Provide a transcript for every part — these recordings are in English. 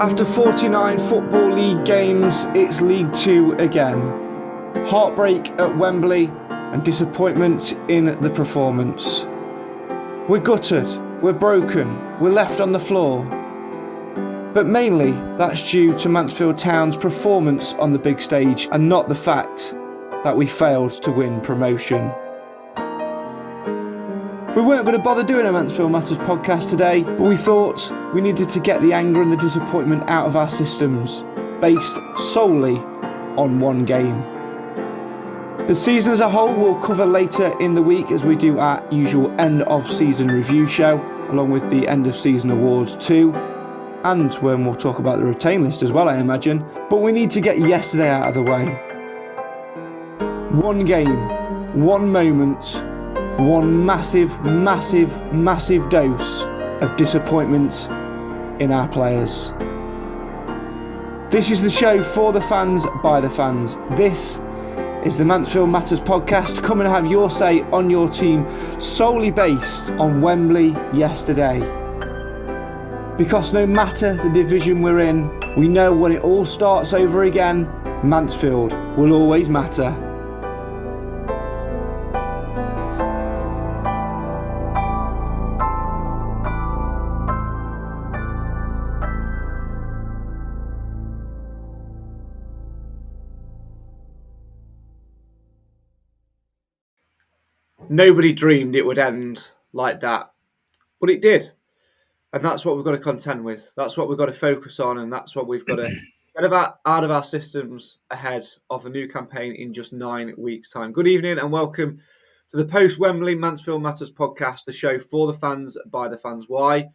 After 49 Football League games, it's League Two again. Heartbreak at Wembley and disappointment in the performance. We're gutted, we're broken, we're left on the floor. But mainly that's due to Mansfield Town's performance on the big stage and not the fact that we failed to win promotion. We weren't going to bother doing a Mansfield Matters podcast today, but we thought we needed to get the anger and the disappointment out of our systems, based solely on one game. The season as a whole we'll cover later in the week as we do our usual end of season review show, along with the end of season awards too, and when we'll talk about the retain list as well, I imagine. But we need to get yesterday out of the way. One game, one moment, one massive dose of disappointment in our players. This is the show for the fans, by the fans. This is the Mansfield Matters podcast. Come and have your say on your team, solely based on Wembley yesterday. Because no matter the division we're in, we know when it all starts over again, Mansfield will always matter. Nobody dreamed it would end like that, but it did. And that's what we've got to contend with. That's what we've got to focus on, and that's what we've got to get out of our systems ahead of the new campaign in just 9 weeks' time. Good evening and welcome to the post-Wembley Mansfield Matters podcast, the show for the fans, by the fans. Why?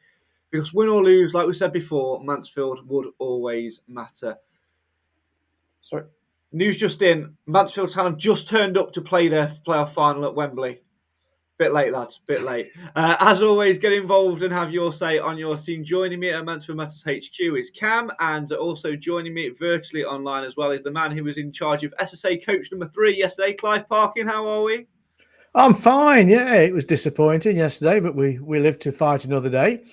Because win or lose, like we said before, Mansfield would always matter. Sorry. News just in, Mansfield Town have just turned up to play their playoff final at Wembley. Bit late, lads, bit late. As always, get involved and have your say on your team. Joining me at Mansfield Matters HQ is Cam, and also joining me virtually online as well is the man who was in charge of SSA coach number 3 yesterday, Clive Parkin. How are we? I'm fine, yeah. It was disappointing yesterday, but we live to fight another day.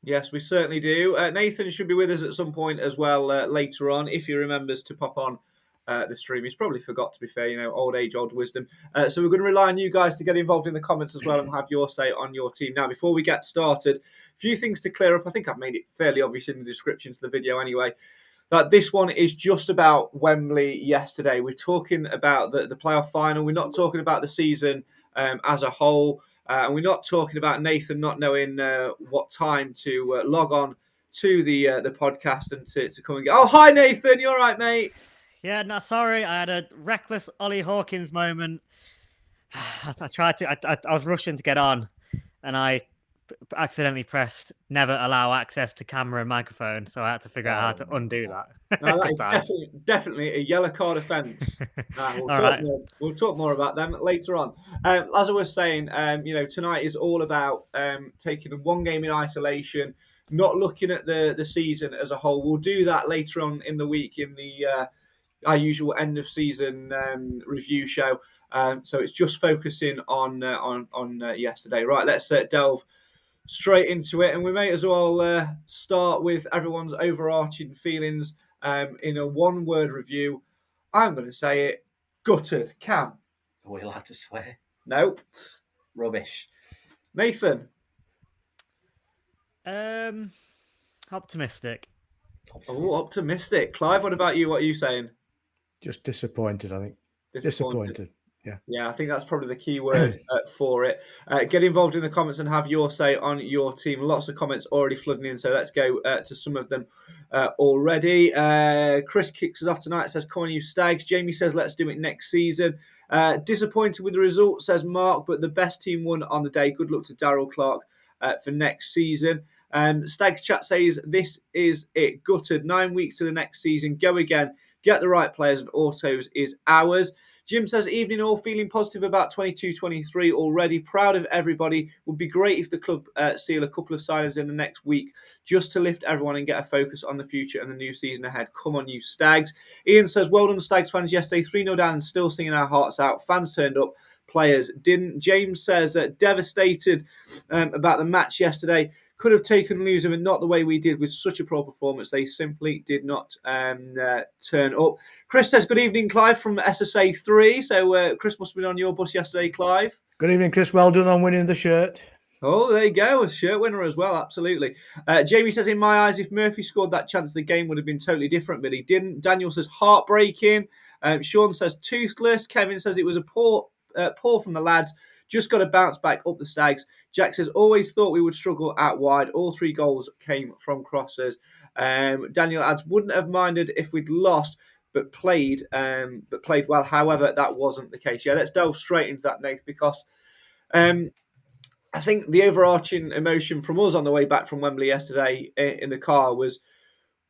Yes, we certainly do. Nathan should be with us at some point as well later on, if he remembers to pop on the stream. He's probably forgot, to be fair, old age, old wisdom. So we're going to rely on you guys to get involved in the comments as well and have your say on your team. Now, before we get started, a few things to clear up. I think I've made it fairly obvious in the description to the video anyway, that this one is just about Wembley yesterday. We're talking about the playoff final. We're not talking about the season as a whole. And we're not talking about Nathan not knowing what time to log on to the podcast and to come and get... Oh, hi, Nathan. You all right, mate? Yeah, no, sorry. I had a reckless Ollie Hawkins moment. I was rushing to get on, and I accidentally pressed never allow access to camera and microphone, so I had to figure out how to undo that. No, that is definitely a yellow card offence. We'll talk more about them later on. As I was saying, tonight is all about taking the one game in isolation, not looking at the season as a whole. We'll do that later on in the week in the our usual end of season review show. So it's just focusing on yesterday. Right, let's delve straight into it, and we may as well start with everyone's overarching feelings in a one-word review. I'm going to say it: gutted. Cam? Are we allowed to swear? Nope. Rubbish. Nathan? Optimistic. Oh, optimistic. Clive, what about you? What are you saying? Just disappointed, I think. Disappointed. Yeah, I think that's probably the key word for it. Get involved in the comments and have your say on your team. Lots of comments already flooding in, so let's go to some of them already. Chris kicks us off tonight, says, come on, you Stags. Jamie says, let's do it next season. Disappointed with the result, says Mark, but the best team won on the day. Good luck to Daryl Clark for next season. Stags chat says, this is it. Gutted. 9 weeks to the next season. Go again. Get the right players, and autos is ours. Jim says, evening all, feeling positive about 22-23 already. Proud of everybody. Would be great if the club seal a couple of signings in the next week just to lift everyone and get a focus on the future and the new season ahead. Come on, you Stags. Ian says, well done, Stags fans. Yesterday, 3-0 down and still singing our hearts out. Fans turned up. Players didn't. James says, devastated about the match yesterday. could have taken and lose them, and not the way we did with such a poor performance. They simply did not turn up. Chris says, good evening, Clive, from SSA3. So Chris must have been on your bus yesterday, Clive. Good evening, Chris. Well done on winning the shirt. Oh, there you go. A shirt winner as well. Absolutely. Jamie says, in my eyes, if Murphy scored that chance, the game would have been totally different, but he didn't. Daniel says, heartbreaking. Sean says, toothless. Kevin says, it was a poor from the lads. Just got to bounce back up the Stags. Jack says, always thought we would struggle out wide. All 3 goals came from crosses. Daniel adds, wouldn't have minded if we'd lost, but played well. However, that wasn't the case. Yeah, let's delve straight into that, Nate, because I think the overarching emotion from us on the way back from Wembley yesterday in the car was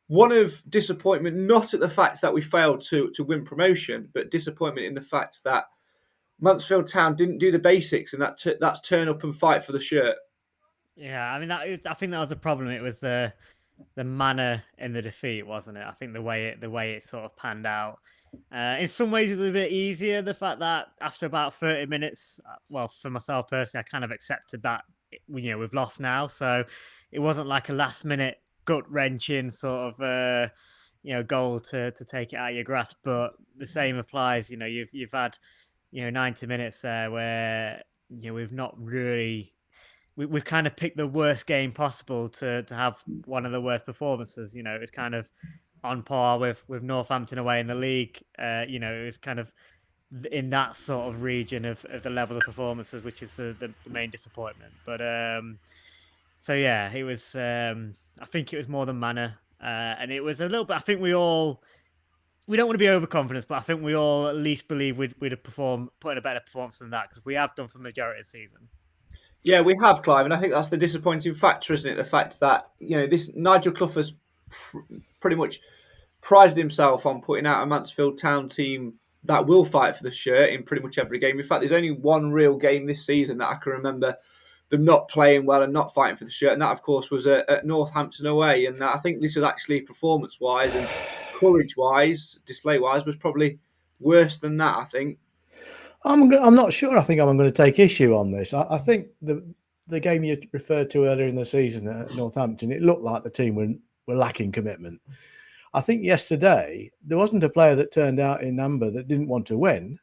one of disappointment, not at the fact that we failed to win promotion, but disappointment in the fact that Mansfield Town didn't do the basics, and that's turn up and fight for the shirt. Yeah, I mean, I think that was a problem. It was the manner in the defeat, wasn't it? I think the way it sort of panned out. In some ways, it was a bit easier. The fact that after about 30 minutes, well, for myself personally, I kind of accepted that we've lost now, so it wasn't like a last minute gut wrenching sort of goal to take it out of your grasp. But the same applies. You've had 90 minutes there where we've not really. We've kind of picked the worst game possible to have one of the worst performances. It's kind of on par with Northampton away in the league. It was kind of in that sort of region of the level of performances, which is the main disappointment. But so yeah, it was. I think it was more than manner, and it was a little bit. I think we don't want to be overconfident, but I think we all at least believe we'd have put in a better performance than that, because we have done for the majority of the season. Yeah, we have, Clive, and I think that's the disappointing factor, isn't it? The fact that this Nigel Clough has pretty much prided himself on putting out a Mansfield Town team that will fight for the shirt in pretty much every game. In fact, there's only one real game this season that I can remember them not playing well and not fighting for the shirt, and that, of course, was at Northampton away. And I think this was actually performance-wise and courage-wise, display-wise, was probably worse than that, I think. I'm not sure. I think I'm going to take issue on this. I think the game you referred to earlier in the season at Northampton, it looked like the team were lacking commitment. I think yesterday there wasn't a player that turned out in number that didn't want to win.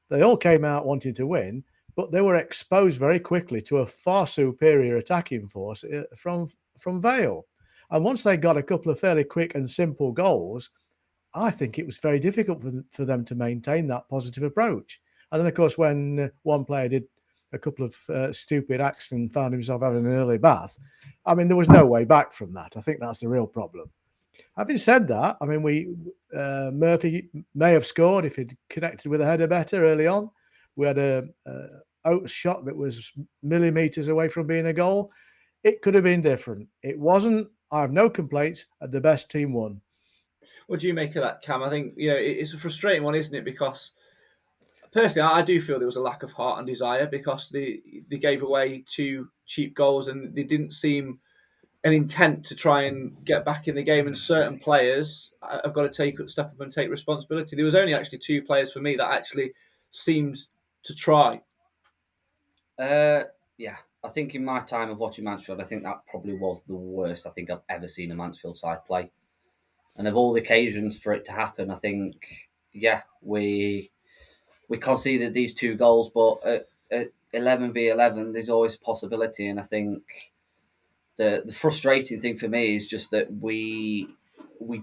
They all came out wanting to win, but they were exposed very quickly to a far superior attacking force from Vale. And once they got a couple of fairly quick and simple goals, I think it was very difficult for them to maintain that positive approach. And then, of course, when one player did a couple of stupid acts and found himself having an early bath, I mean, there was no way back from that. I think that's the real problem. Having said that, I mean, Murphy may have scored if he'd connected with a header better early on. We had a Oates shot that was millimetres away from being a goal. It could have been different. It wasn't. I have no complaints. The best team won. What do you make of that, Cam? I think it's a frustrating one, isn't it? Because personally, I do feel there was a lack of heart and desire, because they gave away 2 cheap goals and they didn't seem an intent to try and get back in the game. And certain players have got to step up and take responsibility. There was only actually 2 players for me that actually seemed to try. Yeah, I think in my time of watching Mansfield, I think that probably was the worst I think I've ever seen a Mansfield side play. And of all the occasions for it to happen, I think, yeah, we conceded these 2 goals, but at 11v11, there's always a possibility. And I think the frustrating thing for me is just that we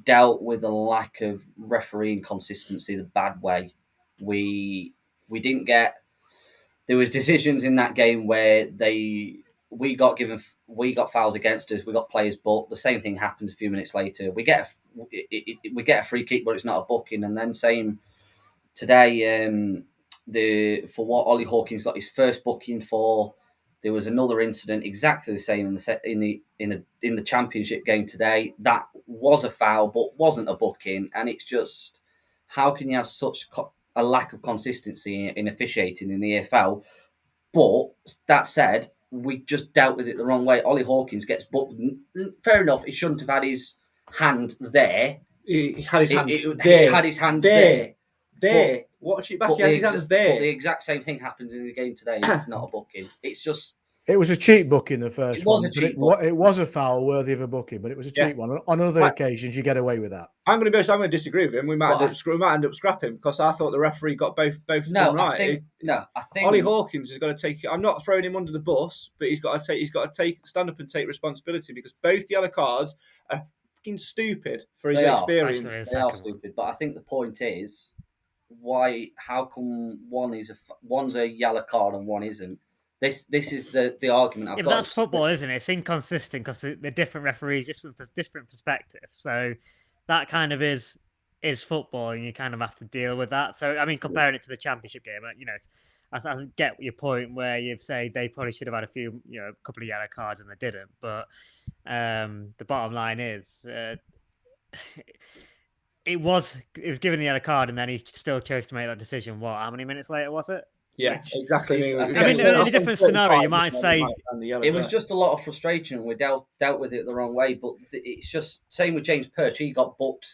dealt with a lack of refereeing consistency the bad way. We didn't get. There was decisions in that game where we got fouls against us. We got players booked. The same thing happens a few minutes later. We get a free kick, but it's not a booking. And then same today. For what Ollie Hawkins got his first booking for, there was another incident exactly the same in the championship game today. That was a foul, but wasn't a booking. And it's just, how can you have such a lack of consistency in officiating in the EFL? But that said, we just dealt with it the wrong way. Ollie Hawkins gets booked. Fair enough, he shouldn't have had his hand there. He had his hand there. He had his hand there. There. Watch it back. He has his hands there. But the exact same thing happens in the game today. It's not a booking. It's just, It was a cheap booking, the first It was one, a cheap book. it was a foul worthy of a booking, but it was a cheap one. On other occasions, you get away with that. I'm going to disagree with him. We might end up scrapping because I thought the referee got both of them right. I think Ollie Hawkins has got to take. I'm not throwing him under the bus, but he's got to stand up and take responsibility because both yellow cards are fucking stupid for his experience. They are stupid, but I think the point is why? How come one's a yellow card and one isn't? This is the argument I've got. But that's football, isn't it? It's inconsistent because they're different referees, different perspectives. So that kind of is football, and you kind of have to deal with that. So I mean, comparing it to the championship game, I get your point where you say they probably should have had a couple of yellow cards and they didn't. But the bottom line is, it was given the yellow card, and then he still chose to make that decision. How many minutes later was it? Yeah, exactly. I mean, in a different scenario, you might say it was just a lot of frustration. We dealt with it the wrong way, but it's just same with James Perch. He got booked.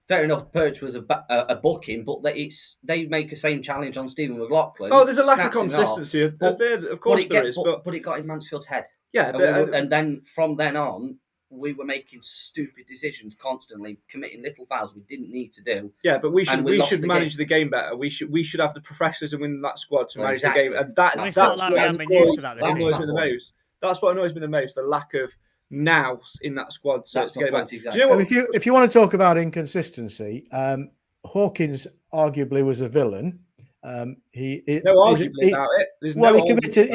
Fair enough, Perch was a booking, but they make the same challenge on Stephen McLaughlin. Oh, there's a lack of consistency. Of course there is. But it got in Mansfield's head. Yeah, and then from then on, we were making stupid decisions constantly, committing little fouls we didn't need to do. Yeah, but we should manage the game better. We should have the professionalism in that squad to manage the game, and that's what annoys me the most. That's what annoys me the most. The lack of nous in that squad. So to get back. Exactly. Do you know what? If you want to talk about inconsistency, Hawkins arguably was a villain. He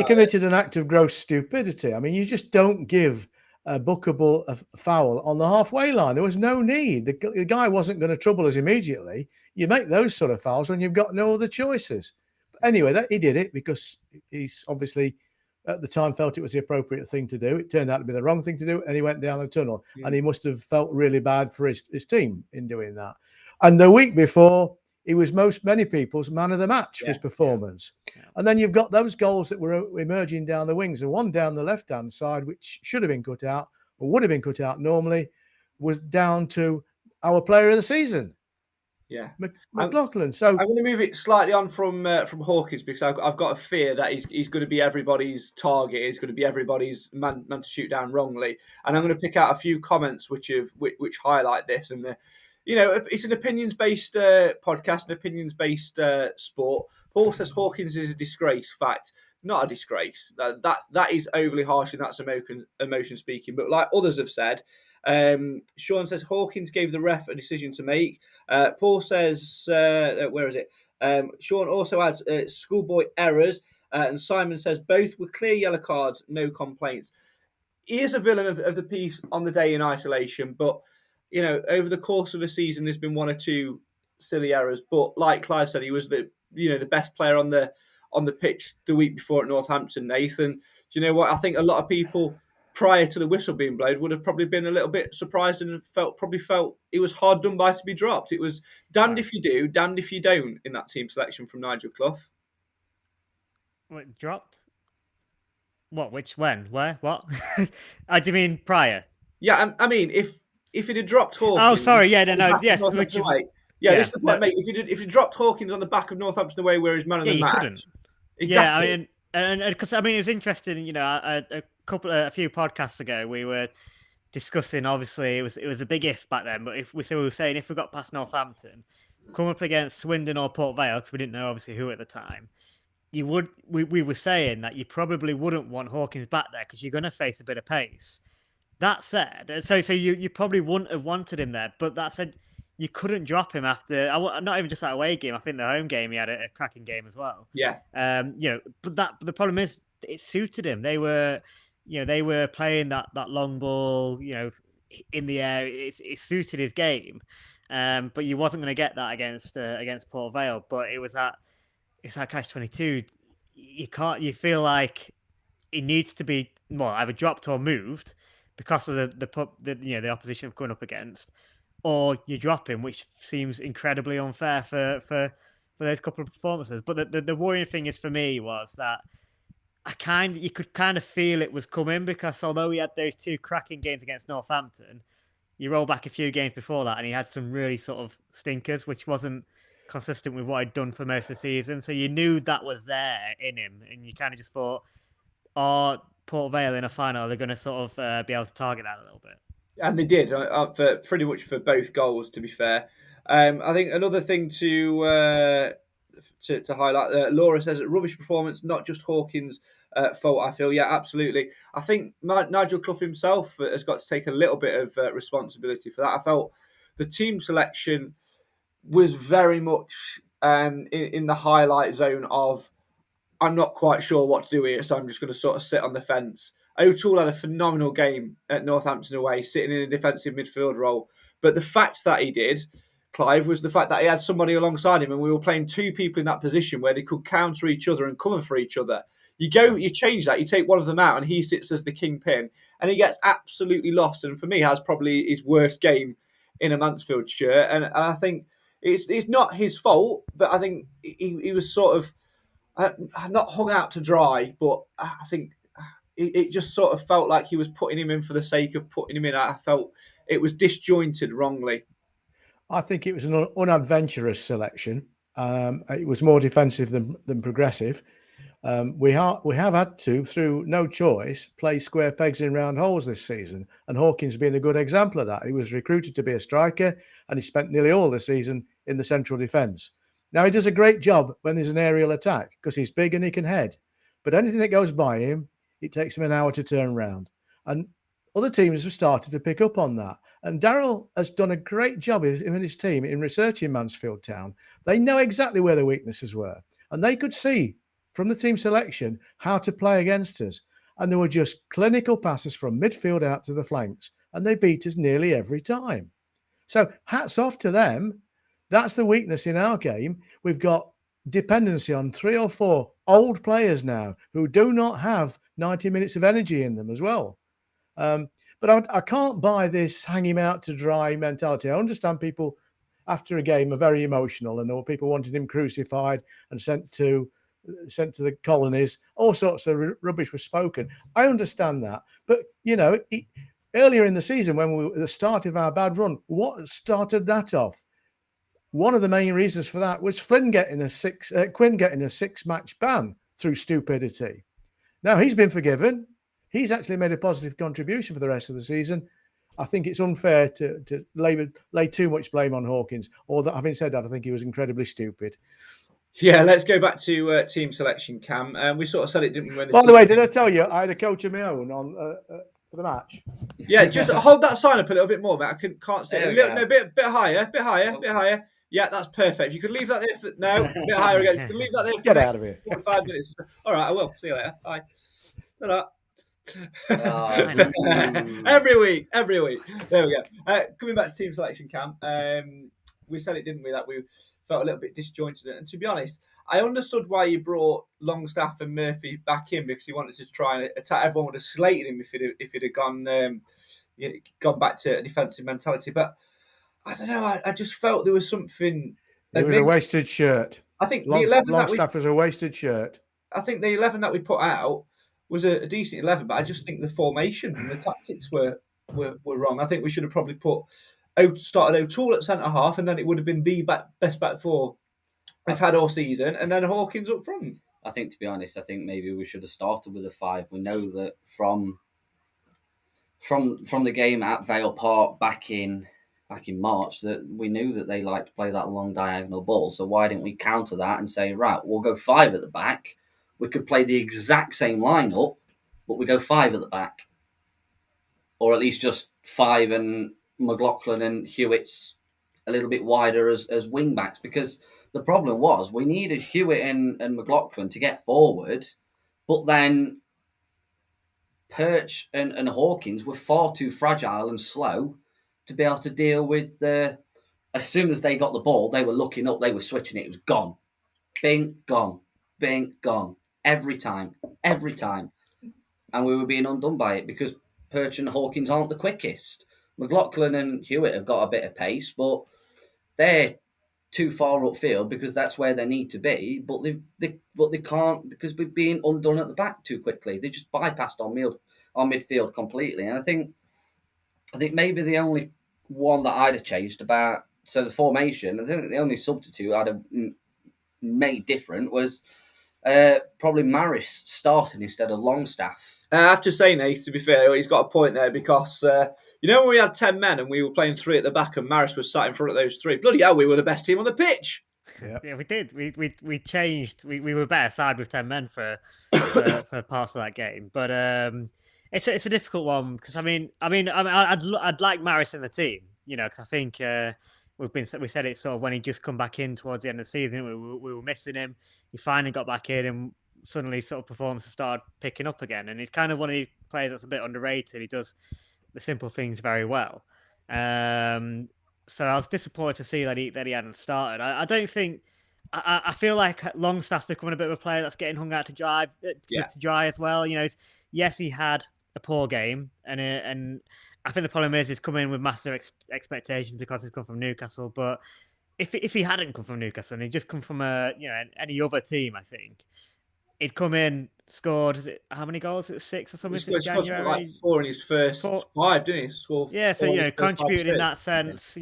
committed an act of gross stupidity. I mean, you just don't give a bookable foul on the halfway line. There was no need. The guy wasn't going to trouble us immediately. You make those sort of fouls when you've got no other choices. But anyway, he did it because he's obviously at the time felt it was the appropriate thing to do. It turned out to be the wrong thing to do, and he went down the tunnel. And he must have felt really bad for his team in doing that. And the week before, he was many people's man of the match for his performance. Yeah. And then you've got those goals that were emerging down the wings. The one down the left-hand side, which should have been cut out, or would have been cut out normally, was down to our player of the season. Yeah, McLaughlin. So I'm going to move it slightly on from Hawkins because I've got a fear that he's going to be everybody's target. He's going to be everybody's man to shoot down wrongly. And I'm going to pick out a few comments which highlight this. And it's an opinions-based podcast, an opinions-based sport. Paul says Hawkins is a disgrace. Fact, not a disgrace. That is overly harsh and that's emotion speaking. But like others have said, Sean says Hawkins gave the ref a decision to make. Paul says, where is it? Sean also adds schoolboy errors. And Simon says both were clear yellow cards, no complaints. He is a villain of the piece on the day in isolation, but over the course of a season, there's been one or two silly errors. But like Clive said, he was the best player on the pitch the week before at Northampton, Nathan. Do you know what? I think a lot of people prior to the whistle being blown would have probably been a little bit surprised and felt it was hard done by to be dropped. It was damned if you do, damned if you don't in that team selection from Nigel Clough. What, dropped? What? Which? When? Where? What? Do you mean prior? Yeah, I mean if it had dropped Hawkins... Oh, sorry, yeah, no, yes. This is the point, mate. If you dropped Hawkins on the back of Northampton away where he's man of the match... Couldn't. Exactly. Yeah, I mean, and because, I mean, it was interesting, a few podcasts ago, we were discussing, obviously, it was a big if back then, but we were saying if we got past Northampton, come up against Swindon or Port Vale, because we didn't know, obviously, who at the time, we were saying that you probably wouldn't want Hawkins back there because you're going to face a bit of pace. That said, so you probably wouldn't have wanted him there, but that said, you couldn't drop him after, not even just that away game, I think the home game he had a cracking game as well. Yeah. But the problem is it suited him. They were playing that long ball, in the air. It suited his game. But you wasn't going to get that against Port Vale. But it's that catch-22. You feel like it needs to be either dropped or moved because of the opposition coming up against, or you drop him, which seems incredibly unfair for those couple of performances. But the worrying thing is for me was that you could kind of feel it was coming, because although he had those two cracking games against Northampton, you roll back a few games before that and he had some really sort of stinkers, which wasn't consistent with what I'd done for most of the season. So you knew that was there in him, and you kind of just thought, are Port Vale in a final, they're going to sort of be able to target that a little bit. And they did, for pretty much for both goals, to be fair. I think another thing to highlight, Laura says, rubbish performance, not just Hawkins' fault, I feel. Yeah, absolutely. I think Nigel Clough himself has got to take a little bit of responsibility for that. I felt the team selection was very much in the highlight zone of, I'm not quite sure what to do here, so I'm just going to sort of sit on the fence. O'Toole had a phenomenal game at Northampton away, sitting in a defensive midfield role. But the fact that he did, Clive, was the fact that he had somebody alongside him, and we were playing two people in that position where they could counter each other and cover for each other. You change that, you take one of them out, and he sits as the kingpin, and he gets absolutely lost. And for me, has probably his worst game in a Mansfield shirt. And I think it's not his fault, but I think he was sort of not hung out to dry, but I think it just sort of felt like he was putting him in for the sake of putting him in. I felt it was disjointed wrongly. I think it was an unadventurous selection. It was more defensive than progressive. We have had to, through no choice, play square pegs in round holes this season, and Hawkins being a good example of that. He was recruited to be a striker, and he spent nearly all the season in the central defence. Now, he does a great job when there's an aerial attack because he's big and he can head. But anything that goes by him, it takes him an hour to turn around. And other teams have started to pick up on that. And Darryl has done a great job in his team in researching Mansfield Town. They know exactly where the weaknesses were. And they could see from the team selection how to play against us. And there were just clinical passes from midfield out to the flanks. And they beat us nearly every time. So hats off to them. That's the weakness in our game. We've got dependency on 3 or 4 old players now who do not have 90 minutes of energy in them as well. But I can't buy this hang him out to dry mentality. I understand people after a game are very emotional, and there were people wanting him crucified and sent to the colonies. All sorts of rubbish was spoken. I understand that. But, earlier in the season, when we were at the start of our bad run, what started that off? One of the main reasons for that was Quinn getting a 6-match ban through stupidity. Now, he's been forgiven. He's actually made a positive contribution for the rest of the season. I think it's unfair to lay too much blame on Hawkins. Although, having said that, I think he was incredibly stupid. Yeah, let's go back to team selection, Cam. We sort of said it, didn't we? By the way, did I tell you I had a coach of my own on for the match? Yeah, just hold that sign up a little bit more, mate. I can't see it. A bit higher, bit higher. Yeah, that's perfect. You could leave that there. No, a bit higher again. You could leave that there. Get out of here. 5 minutes. All right, I will. See you later. Bye. Ta-da. Every week. There we go. Coming back to team selection, Cam. We said it, didn't we? That we felt a little bit disjointed. And to be honest, I understood why you brought Longstaff and Murphy back in, because he wanted to try and attack. Everyone would have slated him if he'd have gone back to a defensive mentality. But I don't know. I just felt there was something. It was a wasted shirt. I think Longstaff was a wasted shirt. I think the 11 that we put out was a decent 11, but I just think the formation and the tactics were wrong. I think we should have probably started O'Toole at centre half, and then it would have been the best back four we've had all season, and then Hawkins up front. I think, to be honest, maybe we should have started with a 5. We know that from the game at Vale Park back in March, that we knew that they like to play that long diagonal ball. So why didn't we counter that and say, right, we'll go 5 at the back. We could play the exact same lineup, but we go 5 at the back. Or at least just 5 and McLaughlin and Hewitt's a little bit wider as wing backs, because the problem was we needed Hewitt and McLaughlin to get forward, but then Perch and Hawkins were far too fragile and slow to be able to deal with as soon as they got the ball, they were looking up, they were switching it was gone. Bing, gone. Bing, gone. Every time. And we were being undone by it because Perch and Hawkins aren't the quickest. McLaughlin and Hewitt have got a bit of pace, but they're too far upfield because that's where they need to be. But they can't, because we're being undone at the back too quickly. They just bypassed our midfield completely. And I think maybe the only one that I'd have changed about, so the formation, I think the only substitute I'd have made different was Probably Maris starting instead of Longstaff. I have to say, Nate, to be fair, he's got a point there because, when we had 10 men and we were playing 3 at the back and Maris was sat in front of those 3, bloody hell, we were the best team on the pitch. Yeah, we did. We changed. We were better side with 10 men for parts of that game. But it's a difficult one because I'd like Maris in the team, because I think we said it sort of when he just come back in towards the end of the season, we were missing him. He finally got back in and suddenly sort of performance started picking up again. And he's kind of one of these players that's a bit underrated. He does the simple things very well. So I was disappointed to see that he hadn't started. I don't think. I feel like Longstaff's becoming a bit of a player that's getting hung out to dry as well. Yes, he had a poor game, and I think the problem is he's come in with massive expectations because he's come from Newcastle. But if he hadn't come from Newcastle and he'd just come from any other team, I think he'd come in, scored how many goals? 6 or something since January. Like 4 in his first 5, didn't he? Score. Yeah, so contributed in that sense.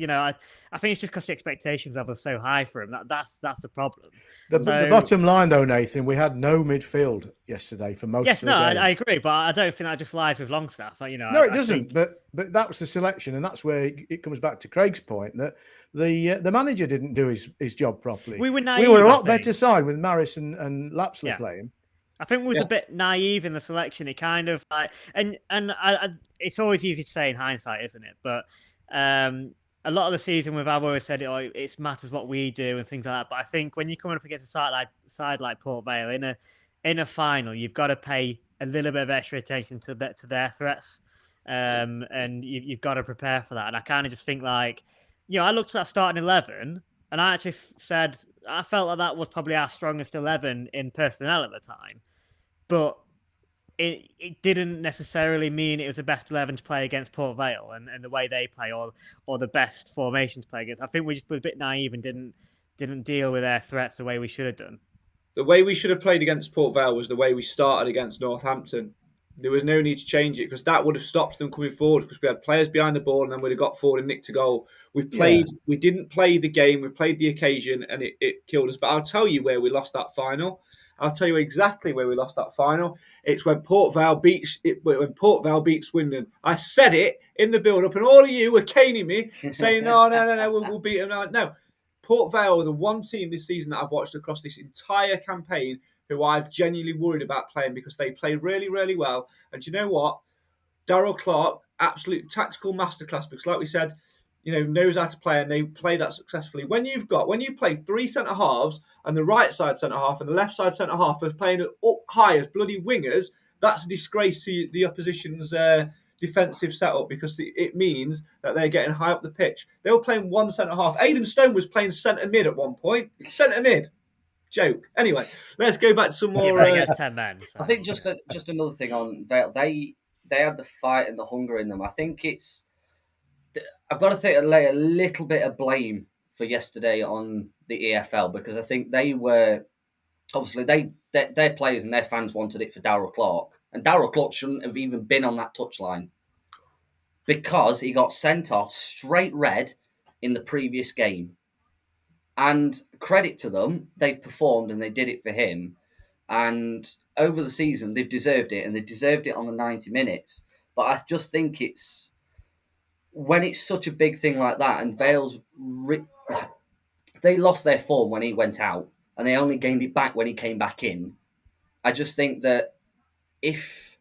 I think it's just because the expectations level are so high for him. That's the problem. The bottom line, though, Nathan, we had no midfield yesterday for most. Yes, of the game. I agree, but I don't think that just lies with Longstaff. No, it doesn't. But that was the selection, and that's where it comes back to Craig's point that the manager didn't do his job properly. We were naive. We were a lot better side with Maris and Lapsley playing. I think we was a bit naive in the selection. It kind of like, and it's always easy to say in hindsight, isn't it? But a lot of the season we've always said it matters what we do and things like that. But I think when you're coming up against a side like Port Vale in a final, you've got to pay a little bit of extra attention to their threats, and you've got to prepare for that. And I kind of just think I looked at that starting 11, and I actually said I felt like that was probably our strongest 11 in personnel at the time. But it didn't necessarily mean it was the best 11 to play against Port Vale and the way they play or the best formation to play against. I think we just were a bit naive and didn't deal with their threats the way we should have done. The way we should have played against Port Vale was the way we started against Northampton. There was no need to change it because that would have stopped them coming forward because we had players behind the ball and then we'd have got forward and nicked a goal. We didn't play the game, we played the occasion and it killed us. But I'll tell you where we lost that final. I'll tell you exactly where we lost that final. It's when Port Vale beats Swindon. I said it in the build-up, and all of you were caning me, saying, no, we'll beat them. No, Port Vale are the one team this season that I've watched across this entire campaign who I've genuinely worried about playing because they play really, really well. And you know what? Darryl Clark, absolute tactical masterclass because, like we said, knows how to play and they play that successfully. When you play 3 centre halves and the right side centre half and the left side centre half are playing up high as bloody wingers, that's a disgrace to the opposition's defensive setup because it means that they're getting high up the pitch. They were playing 1 centre half. Aidan Stone was playing centre mid at one point. Centre mid. Joke. Anyway, let's go back to some more. Against 10 men. So. I think just another thing on they had the fight and the hunger in them. I think I've got to lay a little bit of blame for yesterday on the EFL because I think they were obviously their players and their fans wanted it for Darryl Clark, and Darryl Clark shouldn't have even been on that touchline because he got sent off straight red in the previous game. And credit to them, they've performed and they did it for him. And over the season, they've deserved it, and they deserved it on the 90 minutes. But I just think it's when it's such a big thing like that, and Vale's they lost their form when he went out, and they only gained it back when he came back in. I just think that if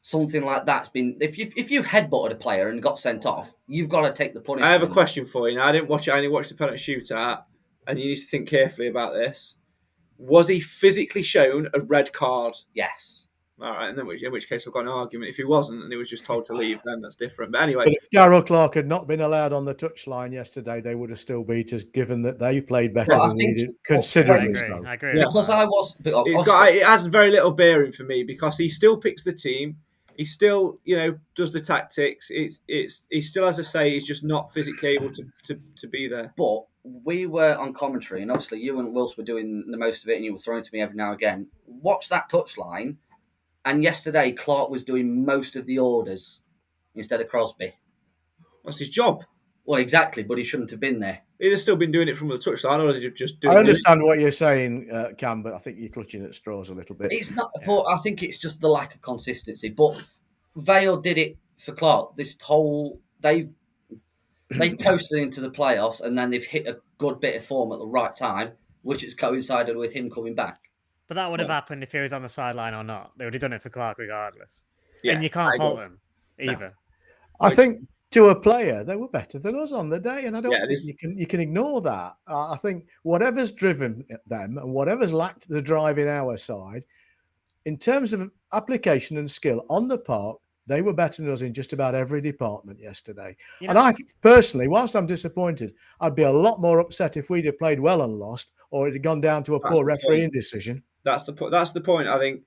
something like that's been, if you've headbutted a player and got sent off, you've got to take the punishment. I have a question for you. Now, I didn't watch it. I only watched the penalty shootout, and you need to think carefully about this. Was he physically shown a red card? Yes. All right, and then in which case I've got an argument. If he wasn't and he was just told to leave, then that's different. But anyway. But if Darryl Clark had not been allowed on the touchline yesterday, they would have still beat us, given that they played better than we did, considering so. I agree. Yeah. Because I was... It has very little bearing for me because he still picks the team. He still, does the tactics. He still, as I say, he's just not physically able to be there. But we were on commentary, and obviously you and Wills were doing the most of it, and you were throwing to me every now and again. Watch that touchline, and yesterday Clark was doing most of the orders instead of Crosby. That's his job. Well, exactly, but he shouldn't have been there. He'd have still been doing it from the touchline, or did you just do it? I understand what you're saying, Cam, but I think you're clutching at straws a little bit. It's not, but I think it's just the lack of consistency. But Vale did it for Clark. They coasted into the playoffs, and then they've hit a good bit of form at the right time, which has coincided with him coming back. But that would have happened if he was on the sideline or not. They would have done it for Clark regardless. Yeah, and you can't fault them either. I think to a player, they were better than us on the day, and I don't think you can ignore that. I think whatever's driven them and whatever's lacked the drive in our side, in terms of application and skill on the park, they were better than us in just about every department yesterday. And I personally, whilst I'm disappointed, I'd be a lot more upset if we'd have played well and lost, or it had gone down to a poor refereeing decision. That's the point. That's the point. I think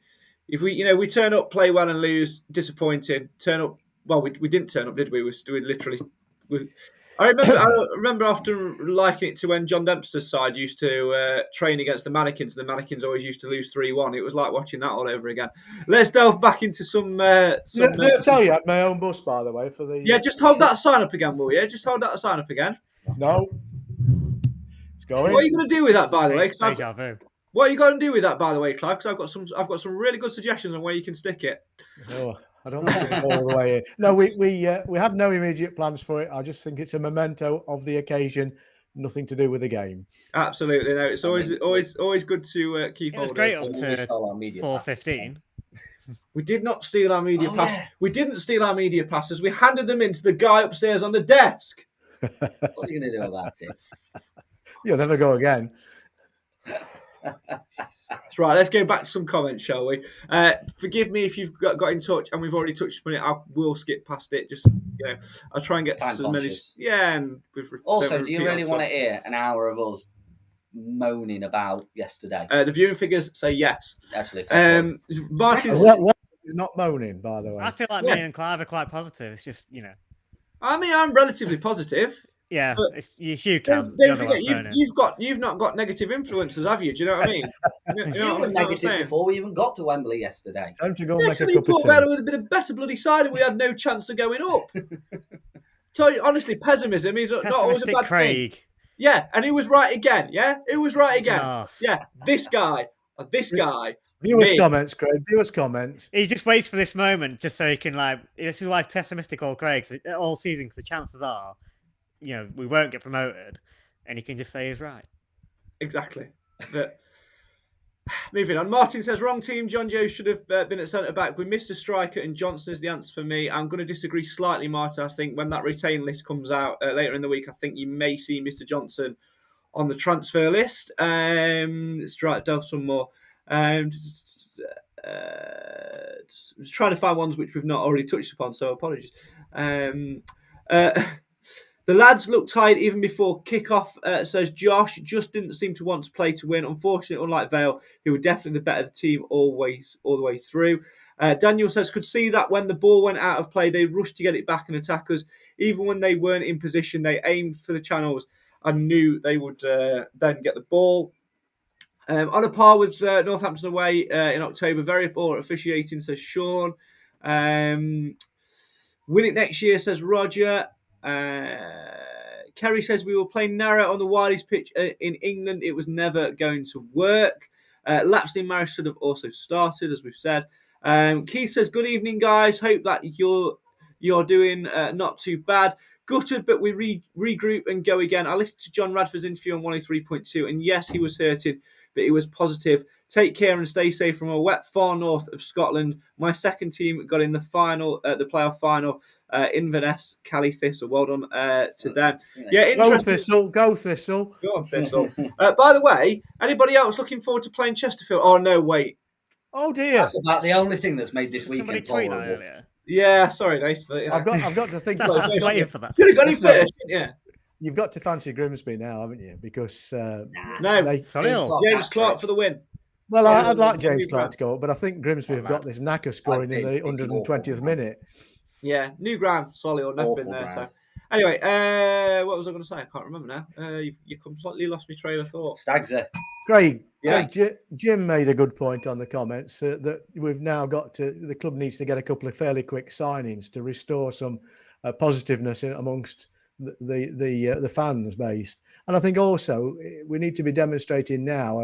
if we turn up, play well and lose, disappointing. Turn up. Well, we didn't turn up, did we? We literally. I remember after liking it to when John Dempster's side used to train against the Mannequins. The Mannequins always used to lose 3-1. It was like watching that all over again. Let's delve back into some. I'll tell you, I had my own bus, by the way, for the. Yeah, just hold that sign up again, will you? Just hold that sign up again. No. It's going. What are you going to do with that, by the way? What are you going to do with that, by the way, Clive? Because I've got some really good suggestions on where you can stick it. Oh, I don't think it's all the way in. No, we have no immediate plans for it. I just think it's a memento of the occasion, nothing to do with the game. Absolutely, no. It's always good to keep. It was great up to 4:15. We did not steal our media passes. Yeah. We didn't steal our media passes. We handed them in to the guy upstairs on the desk. What are you going to do about it? You'll never go again. Right, let's go back to some comments, shall we? Forgive me if you've got in touch and we've already touched on it. I will skip past it. Just I'll try and get to some many. Yeah, and also, do you really want to hear an hour of us moaning about yesterday? The viewing figures say yes. Actually, Martin's not moaning, by the way. I feel like me and Clive are quite positive. It's just I mean, I'm relatively positive. Yeah, it's you, Cam. Don't forget, you've not got negative influences, have you? Do you know what I mean? You were negative before we even got to Wembley yesterday. Time to go make a cup of tea. With a bit of better bloody side, and we had no chance of going up. Tell you honestly, pessimism is not always a bad Craig. thing. Yeah, and he was right again. Yeah, he was right again. Yeah, this guy. Viewers' comments, Craig. Viewers' comments. He just waits for this moment just so he can This is why he's pessimistic all Craig all season, because the chances are, we won't get promoted, and he can just say he's right. Exactly. But moving on, Martin says wrong team. John Joe should have been at centre back. We missed a striker, and Johnson is the answer for me. I'm going to disagree slightly, Martin. I think when that retain list comes out later in the week, I think you may see Mr. Johnson on the transfer list. Let's try to delve some more. Just trying to find ones which we've not already touched upon, so apologies. The lads looked tired even before kickoff, says Josh. Just didn't seem to want to play to win. Unfortunately, unlike Vale, who were definitely the better team all the way through. Daniel says, could see that when the ball went out of play, they rushed to get it back and attack us. Even when they weren't in position, they aimed for the channels and knew they would then get the ball. On a par with Northampton away in October, very poor officiating, says Sean. Win it next year, says Roger. Kerry says we were playing narrow on the widest pitch in England. It was never going to work. Lapsing Maris should have also started, as we've said. Keith says, good evening, guys. Hope that you're doing not too bad. Gutted, but we regroup and go again. I listened to John Radford's interview on 103.2, and yes, he was hurting, but he was positive. Take care and stay safe from a wet far north of Scotland. My second team got in the final, the playoff final, Inverness, Cali Thistle. Well done to them. Yeah, interesting. Go Thistle. Go on, Thistle. By the way, anybody else looking forward to playing Chesterfield? Oh, no, wait. Oh, dear. That's about the only thing that's made this weekend. Somebody tweet that earlier. Yeah, sorry, Nathan. I've got to think. I was waiting for that. Could have got him first, yeah. You've got to fancy Grimsby now, haven't you? Because James Clark for the win. Well, I'd like James Clark to go up, but I think Grimsby have got this knack of scoring in the 120th minute. Yeah, new ground, Solihull, never been there. So. Anyway, what was I going to say? I can't remember now. You completely lost my train of thought. Stagser. Craig, Jim made a good point on the comments that we've now the club needs to get a couple of fairly quick signings to restore some positiveness amongst the fans based. And I think also we need to be demonstrating now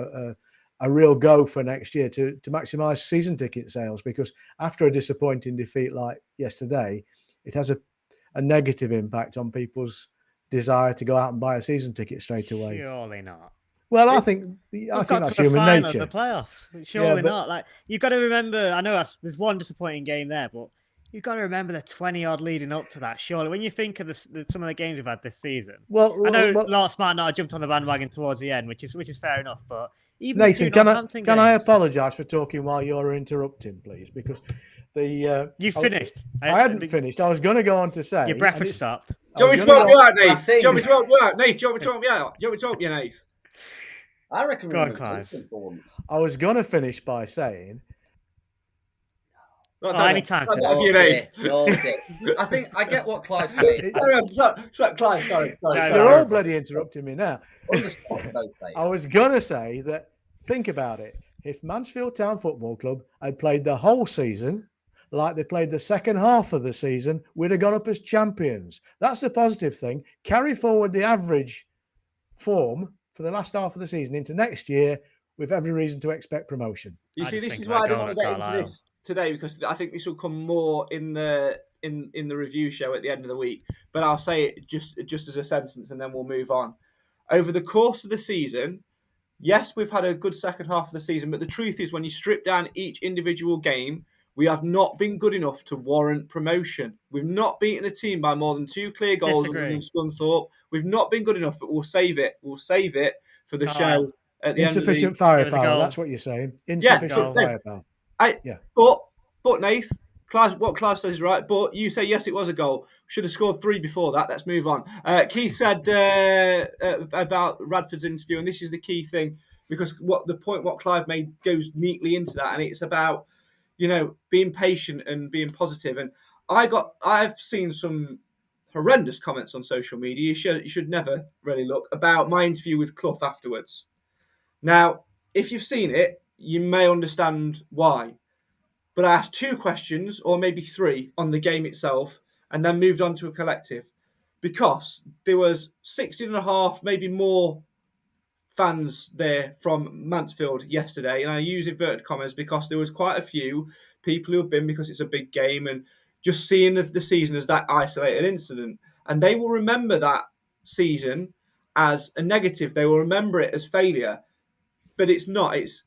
a real go for next year to maximise season ticket sales, because after a disappointing defeat like yesterday, it has a negative impact on people's desire to go out and buy a season ticket straight away. Surely not. Well, I think Got that's to the human final nature. of the playoffs. Surely but- not. Like, you've got to remember. I know there's one disappointing game there, but you've got to remember the 20 odd leading up to that. Surely, when you think of some of the games we've had this season, I know Lars might not have jumped on the bandwagon towards the end, which is fair enough. But even Nathan, can I apologise for talking while you're interrupting, please? Because you finished. I hadn't finished. I was going to go on to say your breakfast stopped. Do you want me to help you out, Nate? Do you want me to help you out, Nate? Do you want me to help you out? Do you want me to help you, Nate? I reckon Go on, Clive. for once. I was going to finish by saying, anytime today. I think I get what Clive's saying. Sorry, Clive, sorry. You're all bloody interrupting me now. I was going to say that, think about it. If Mansfield Town Football Club had played the whole season like they played the second half of the season, we'd have gone up as champions. That's the positive thing. Carry forward the average form for the last half of the season into next year with every reason to expect promotion. You see, this is why I don't want to get into this today, because I think this will come more in the review show at the end of the week. But I'll say it just as a sentence, and then we'll move on. Over the course of the season, yes, we've had a good second half of the season, but the truth is, when you strip down each individual game, we have not been good enough to warrant promotion. We've not beaten a team by more than 2 clear goals than Scunthorpe. We've not been good enough, but we'll save it. We'll save it for the show at the end of the Insufficient firepower, that's what you're saying. Insufficient firepower. But Nath, what Clive says is right, but you say, yes, it was a goal. Should have scored 3 before that. Let's move on. Keith said about Radford's interview, and this is the key thing, because what Clive made goes neatly into that, and it's about, being patient and being positive. And I've seen some horrendous comments on social media. You should never really look, about my interview with Clough afterwards. Now, if you've seen it, you may understand why. But I asked 2 questions, or maybe 3, on the game itself, and then moved on to a collective, because there was 16.5, maybe more fans there from Mansfield yesterday, and I use inverted commas because there was quite a few people who have been, because it's a big game, and just seeing the season as that isolated incident, and they will remember that season as a negative. They will remember it as failure, but it's not. It's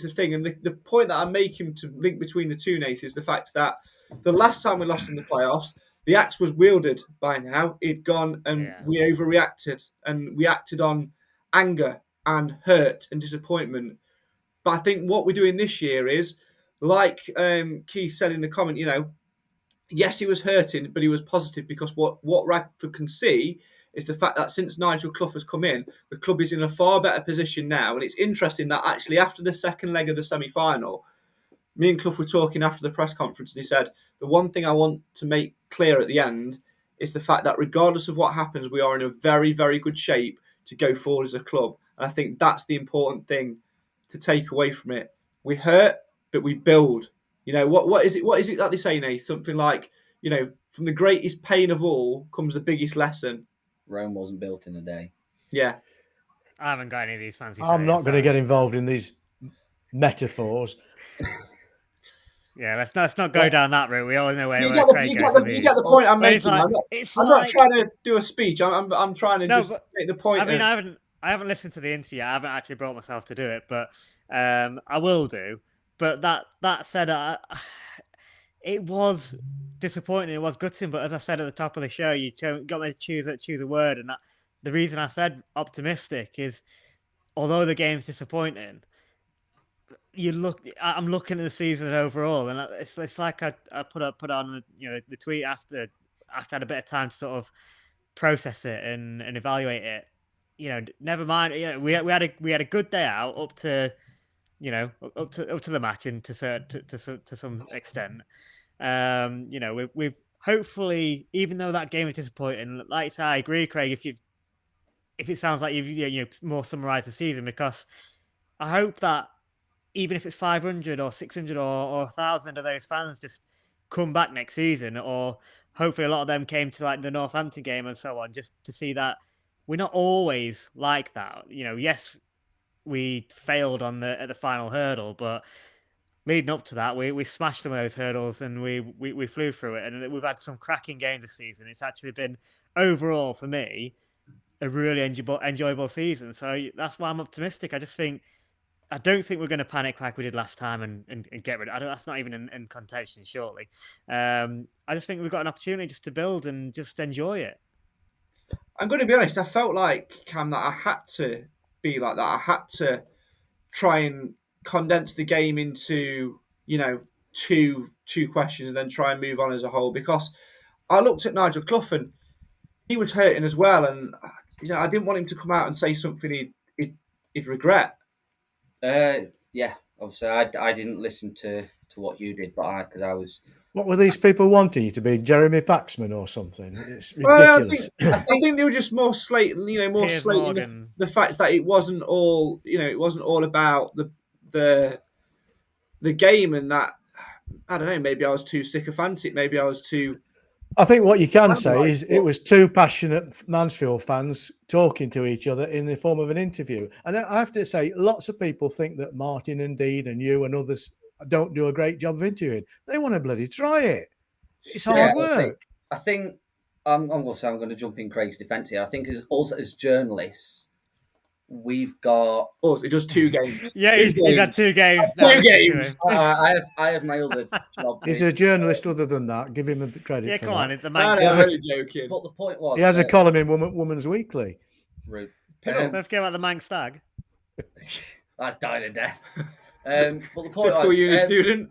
a thing, and the point that I'm making to link between the two, Nate, is the fact that the last time we lost in the playoffs, the axe was wielded by now. It'd gone, and we overreacted, and we acted on anger and hurt and disappointment. But I think what we're doing this year is, like Keith said in the comment, yes, he was hurting, but he was positive, because what Radford can see is the fact that since Nigel Clough has come in, the club is in a far better position now. And it's interesting that actually after the second leg of the semi-final, me and Clough were talking after the press conference, and he said, the one thing I want to make clear at the end is the fact that regardless of what happens, we are in a very, very good shape to go forward as a club. And I think that's the important thing to take away from it. We hurt, but we build. What is it that they say, Nate? Something like, from the greatest pain of all comes the biggest lesson. Rome wasn't built in a day. Yeah. I haven't got any of these fancy I'm not going to get involved in these metaphors. Yeah, let's not go down that route. We all know where you get the point I'm making. I'm not trying to do a speech. I'm trying to make the point. I mean, I haven't listened to the interview. I haven't actually brought myself to do it, but I will do. But that said, it was disappointing. It was gutting. But as I said at the top of the show, you got me to choose a word, and the reason I said optimistic is, although the game's disappointing, I'm looking at the season overall, and it's like I put on the tweet after I had a bit of time to sort of process it and evaluate it. Never mind. We had a good day out up to the match, and to some extent. We've hopefully, even though that game is disappointing, like I say, I agree, Craig. If it sounds like you've more summarised the season, because I hope that even if it's 500 or 600 or 1,000 of those fans just come back next season, or hopefully a lot of them came to like the Northampton game and so on, just to see that we're not always like that. Yes, we failed at the final hurdle, but leading up to that, we smashed some of those hurdles and we flew through it. And we've had some cracking games this season. It's actually been, overall for me, a really enjoyable season. So that's why I'm optimistic. I don't think we're going to panic like we did last time and get rid of it. That's not even in contention, surely. I just think we've got an opportunity just to build and just enjoy it. I'm going to be honest, I felt like, Cam, that I had to be like that. I had to try and condense the game into, two questions and then try and move on as a whole, because I looked at Nigel Clough and he was hurting as well, and I didn't want him to come out and say something he'd regret. Yeah, obviously I didn't listen to what you did, but because I was. What were these people wanting you to be, Jeremy Paxman or something? It's ridiculous. Well, I think they were just more slating, the fact that it wasn't all, about the game, and that, I don't know, maybe I was too sycophantic, maybe I was too. I think what you can say is it was two passionate Mansfield fans talking to each other in the form of an interview. And I have to say, lots of people think that Martin and Dean and you and others don't do a great job of interviewing. They want to bloody try it. It's hard work. I think I'm going to jump in Craig's defence here. I think as journalists, we've got. Oh, he does 2 games. Yeah, he's had 2 games. 2 games. I have my other job. He's a journalist other than that. Give him a credit. Yeah, for come that. on. I'm only joking. But the point was, he has a column in Woman's Weekly. Rude. Don't forget about the Manx Stag. That's dying of death. But the point Typical was, uni student.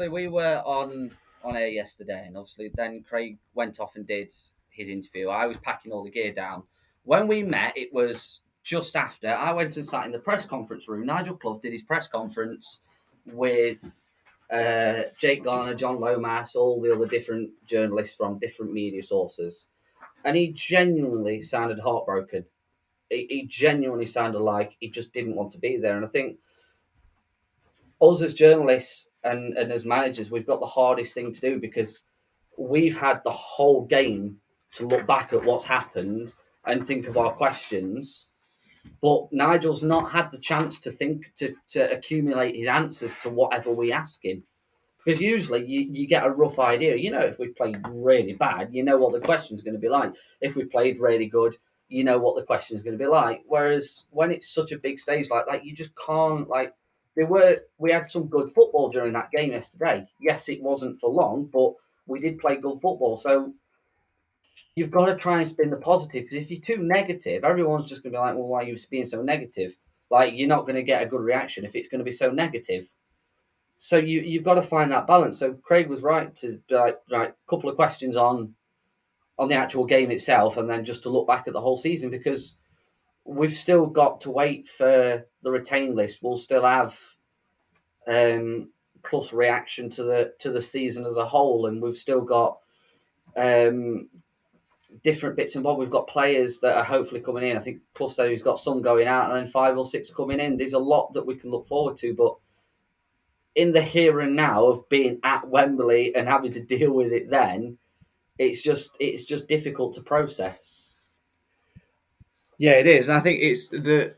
we were on air yesterday, and obviously then Craig went off and did his interview. I was packing all the gear down. When we met, it was just after. I went and sat in the press conference room. Nigel Clough did his press conference with Jake Garner, John Lomas, all the other different journalists from different media sources. And he genuinely sounded heartbroken. He genuinely sounded like he just didn't want to be there. And I think us as journalists and as managers, we've got the hardest thing to do, because we've had the whole game to look back at what's happened and think of our questions. But Nigel's not had the chance to think, to accumulate his answers to whatever we ask him. Because usually you get a rough idea. If we played really bad, you know what the question's going to be like. If we played really good, you know what the question is going to be like. Whereas when it's such a big stage like that, you just can't, we had some good football during that game yesterday. Yes, it wasn't for long, but we did play good football. So you've got to try and spin the positive, because if you're too negative, everyone's just going to be like, well, why are you being so negative? You're not going to get a good reaction if it's going to be so negative. So you've got to find that balance. So Craig was right to a couple of questions on the actual game itself, and then just to look back at the whole season, because we've still got to wait for the retain list. We'll still have Clough's reaction to the season as a whole, and we've still got different bits and bobs. We've got players that are hopefully coming in. I think Clough said he's got some going out, and then 5 or 6 coming in. There's a lot that we can look forward to, but in the here and now of being at Wembley and having to deal with it, then it's just difficult to process. Yeah, it is, and I think it's the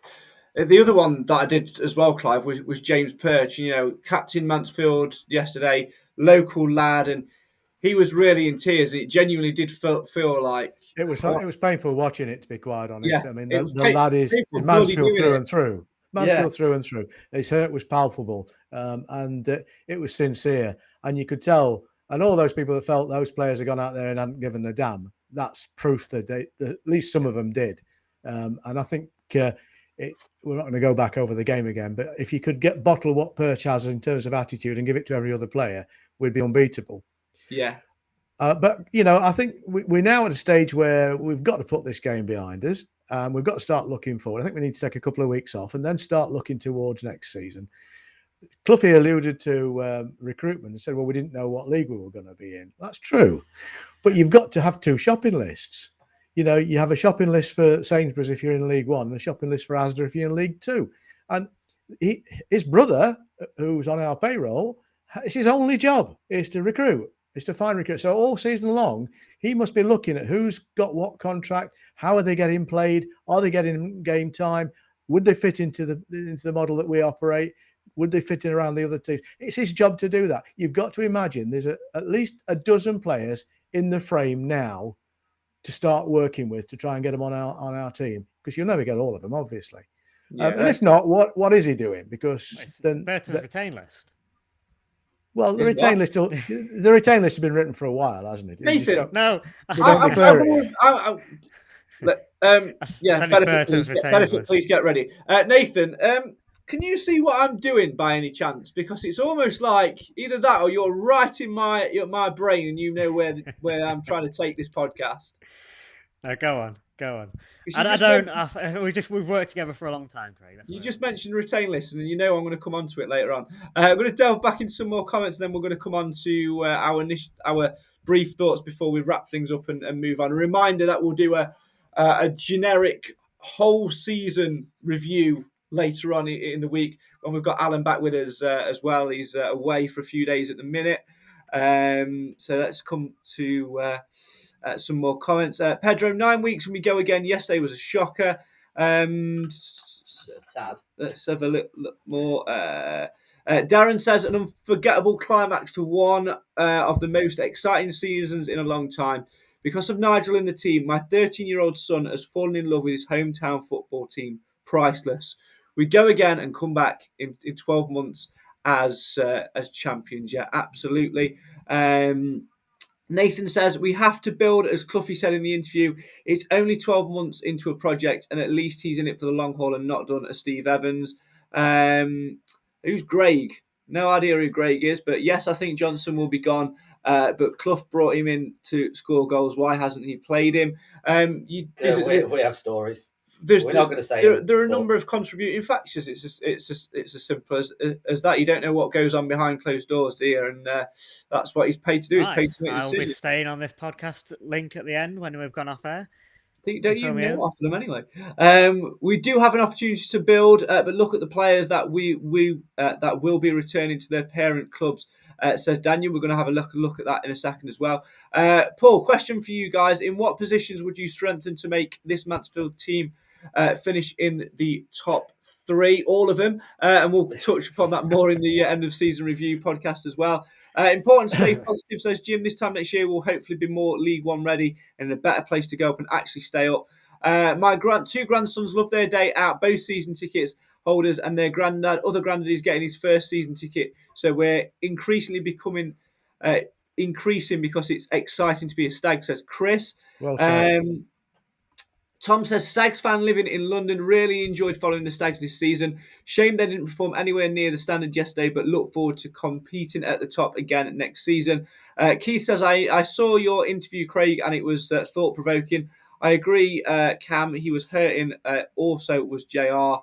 other one that I did as well, Clive, was James Perch. Captain Mansfield yesterday, local lad, and he was really in tears. And it genuinely did feel like it was painful watching it, to be quite honest. Yeah, I mean, the lad is Mansfield through and through. Mansfield through and through. His hurt was palpable, and it was sincere. And you could tell, and all those people that felt those players had gone out there and hadn't given a damn, that's proof that at least some of them did. And I think we're not going to go back over the game again, but if you could bottle what Perch has in terms of attitude and give it to every other player, we'd be unbeatable. Yeah. But, I think we're now at a stage where we've got to put this game behind us. We've got to start looking forward. I think we need to take a couple of weeks off and then start looking towards next season. Cloughie alluded to recruitment and said, well, we didn't know what league we were going to be in. That's true. But you've got to have 2 shopping lists. You have a shopping list for Sainsbury's if you're in League One and a shopping list for Asda if you're in League Two. And his brother, who's on our payroll, it's his only job is to recruit. It's to find recruits. So all season long, he must be looking at who's got what contract, how are they getting played, are they getting game time, would they fit into the model that we operate, would they fit in around the other teams? It's his job to do that. You've got to imagine there's at least a dozen players in the frame now to start working with to try and get them on our team, because you'll never get all of them, obviously. Yeah, and if not, what is he doing? Because then Burton's retain list. Well, the retain list has been written for a while, hasn't it? Nathan, no. Benefit, please get ready. Nathan, can you see what I'm doing by any chance? Because it's almost like either that or you're right in my brain and you know where I'm trying to take this podcast. No, go on. We've worked together for a long time, Craig. You just mentioned retain list, and you know I'm going to come on to it later on. I'm going to delve back into some more comments, and then we're going to come on to our brief thoughts before we wrap things up and move on. A reminder that we'll do a generic whole season review later on in the week when we've got Alan back with us as well. He's away for a few days at the minute. So let's come to some more comments. Pedro, 9 weeks and we go again. Yesterday was a shocker. Let's have a look more. Darren says an unforgettable climax to one of the most exciting seasons in a long time. Because of Nigel in the team, my 13-year-old son has fallen in love with his hometown football team. Priceless. We go again and come back in 12 months as champions. Yeah, absolutely. Nathan says, we have to build, as Cloughie said in the interview, it's only 12 months into a project and at least he's in it for the long haul and not done as Steve Evans. Who's Greg? No idea who Greg is, but yes, I think Johnson will be gone. But Clough brought him in to score goals. Why hasn't he played him? We have stories. We're not going to say there are a number of contributing factors. It's as simple as that. You don't know what goes on behind closed doors, do you? And that's what he's paid to do. He's paid to make I'll decisions. be staying on this podcast link at the end when we've gone off air. Don't you know off them anyway? We do have an opportunity to build, but look at the players that that will be returning to their parent clubs. Says Daniel. We're going to have a look at that in a second as well. Paul, question for you guys: in what positions would you strengthen to make this Mansfield team finish in the top 3? All of them, and we'll touch upon that more in the end of season review podcast as well. Important to stay positive, says Jim. This time next year we'll hopefully be more League One ready and in a better place to go up and actually stay up. My two grandsons love their day out, both season tickets holders, and their other granddad is getting his first season ticket. So we're increasingly becoming increasing because it's exciting to be a Stag, says Chris. Well said. Tom says, Stags fan living in London, really enjoyed following the Stags this season. Shame they didn't perform anywhere near the standard yesterday, but look forward to competing at the top again next season. Keith says, I saw your interview, Craig, and it was thought-provoking. I agree, Cam, he was hurting. Also was JR.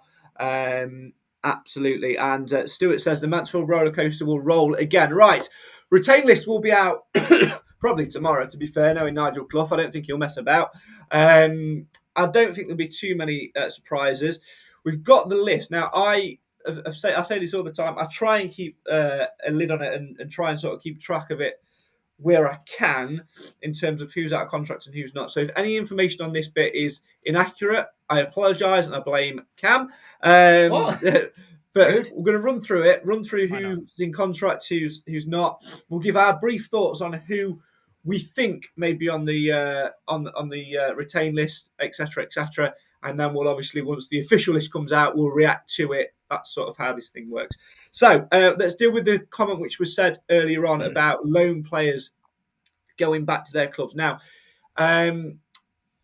Absolutely. And Stuart says, the Mansfield roller coaster will roll again. Right, retain list will be out probably tomorrow, to be fair, knowing Nigel Clough. I don't think he'll mess about. I don't think there'll be too many surprises. We've got the list. Now, I say this all the time. I try and keep a lid on it and try and sort of keep track of it where I can in terms of who's out of contract and who's not. So if any information on this bit is inaccurate, I apologise and I blame Cam. But we're going to run through who's in contract, who's not. We'll give our brief thoughts on who we think may be on the retain list, etc., and then we'll obviously, once the official list comes out, we'll react to it. That's sort of how this thing works. So let's deal with the comment which was said earlier on about loan players going back to their clubs. Now,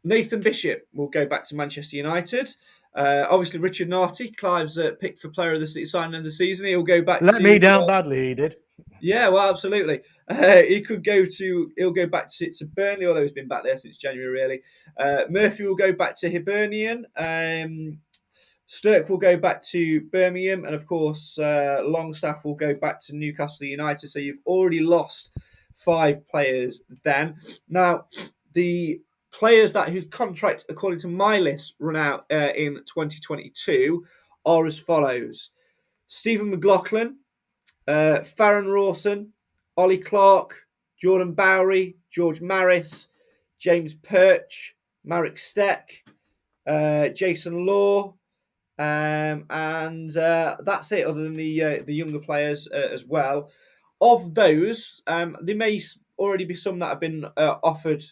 Nathan Bishop will go back to Manchester United. Obviously, Richard Narty, Clive's pick for player of the signing of the season. He'll go back. Let me down badly. He did. Yeah, well, absolutely. He'll go back to Burnley, although he's been back there since January, really. Murphy will go back to Hibernian. Sturck will go back to Birmingham. And, of course, Longstaff will go back to Newcastle United. So you've already lost 5 players then. Now, the players whose contract, according to my list, run out in 2022 are as follows. Stephen McLaughlin, Farron Rawson, Ollie Clark, Jordan Bowery, George Maris, James Perch, Marek Steck, Jason Law, and that's it. Other than the younger players as well. Of those, there may already be some that have been offered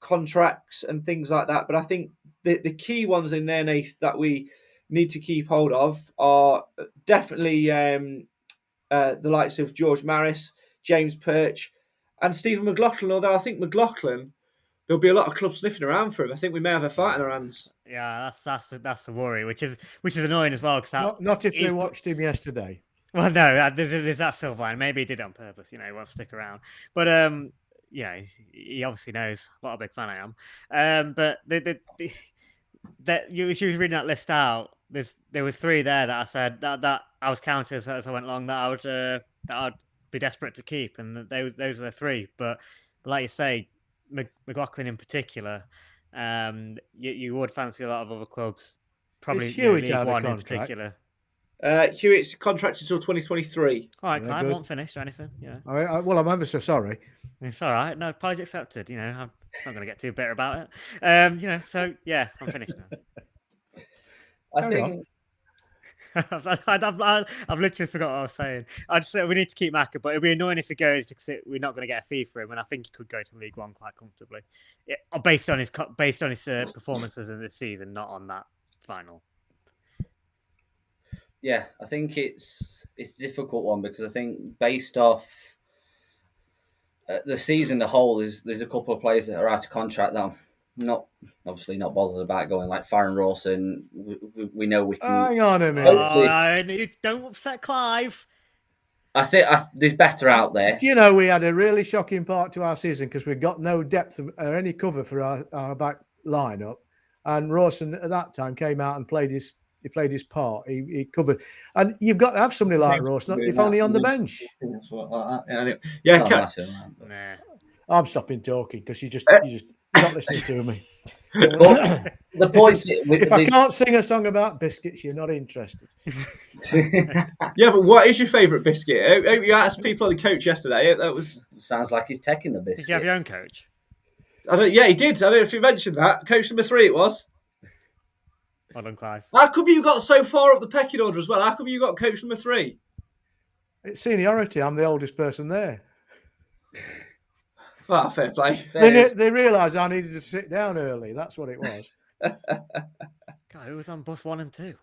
contracts and things like that. But I think the key ones in there, Nath, that we need to keep hold of are definitely the likes of George Maris, James Perch, and Stephen McLaughlin. Although I think McLaughlin, there'll be a lot of clubs sniffing around for him. I think we may have a fight in our hands. Yeah, that's a worry, which is annoying as well. Because Not if they watched him yesterday. Well, no, there's that silver line. Maybe he did it on purpose. He won't stick around. But he obviously knows what a big fan I am. But she was reading that list out. There were 3 there that I said that I was counting as I went along that I'd be desperate to keep, and those were the 3. But like you say, McLaughlin in particular, you would fancy a lot of other clubs, probably Hewitt League out of One in contract? particular. Hewitt's contracted until 2023. All right, Yeah, Clive, good. won't finish or anything. Well, I'm ever so sorry. It's all right. No, apology accepted. I'm not going to get too bitter about it. So yeah, I'm finished now. I think I've literally forgot what I was saying. I just said we need to keep Maka, but it'd be annoying if he goes because we're not going to get a fee for him, and I think he could go to League One quite comfortably, based on his performances in this season, not on that final. Yeah, I think it's a difficult one because I think based off the season, the whole there's a couple of players that are out of contract that I'm not bothered about going, like Farron Rawson. We know we can. Hang on a minute. Don't upset Clive. I think there's better out there. Do you know we had a really shocking part to our season because we got no depth or any cover for our back lineup, and Rawson at that time came out and played his part. He covered, and you've got to have somebody like Rawson, if only on the bench. Nah. I'm stopping talking because you just not listening to me. The point if I can't sing a song about biscuits, you're not interested. Yeah, but what is your favourite biscuit? You asked people on the coach yesterday. That was sounds like he's taking the biscuit. Did you have your own coach? Yeah, he did. I don't know if you mentioned that. Coach number 3 it was. Well done, Clive. How come you got so far up the pecking order as well? How come you got coach number 3? It's seniority. I'm the oldest person there. Well, fair play. They realised I needed to sit down early. That's what it was. God, who was on bus 1 and 2?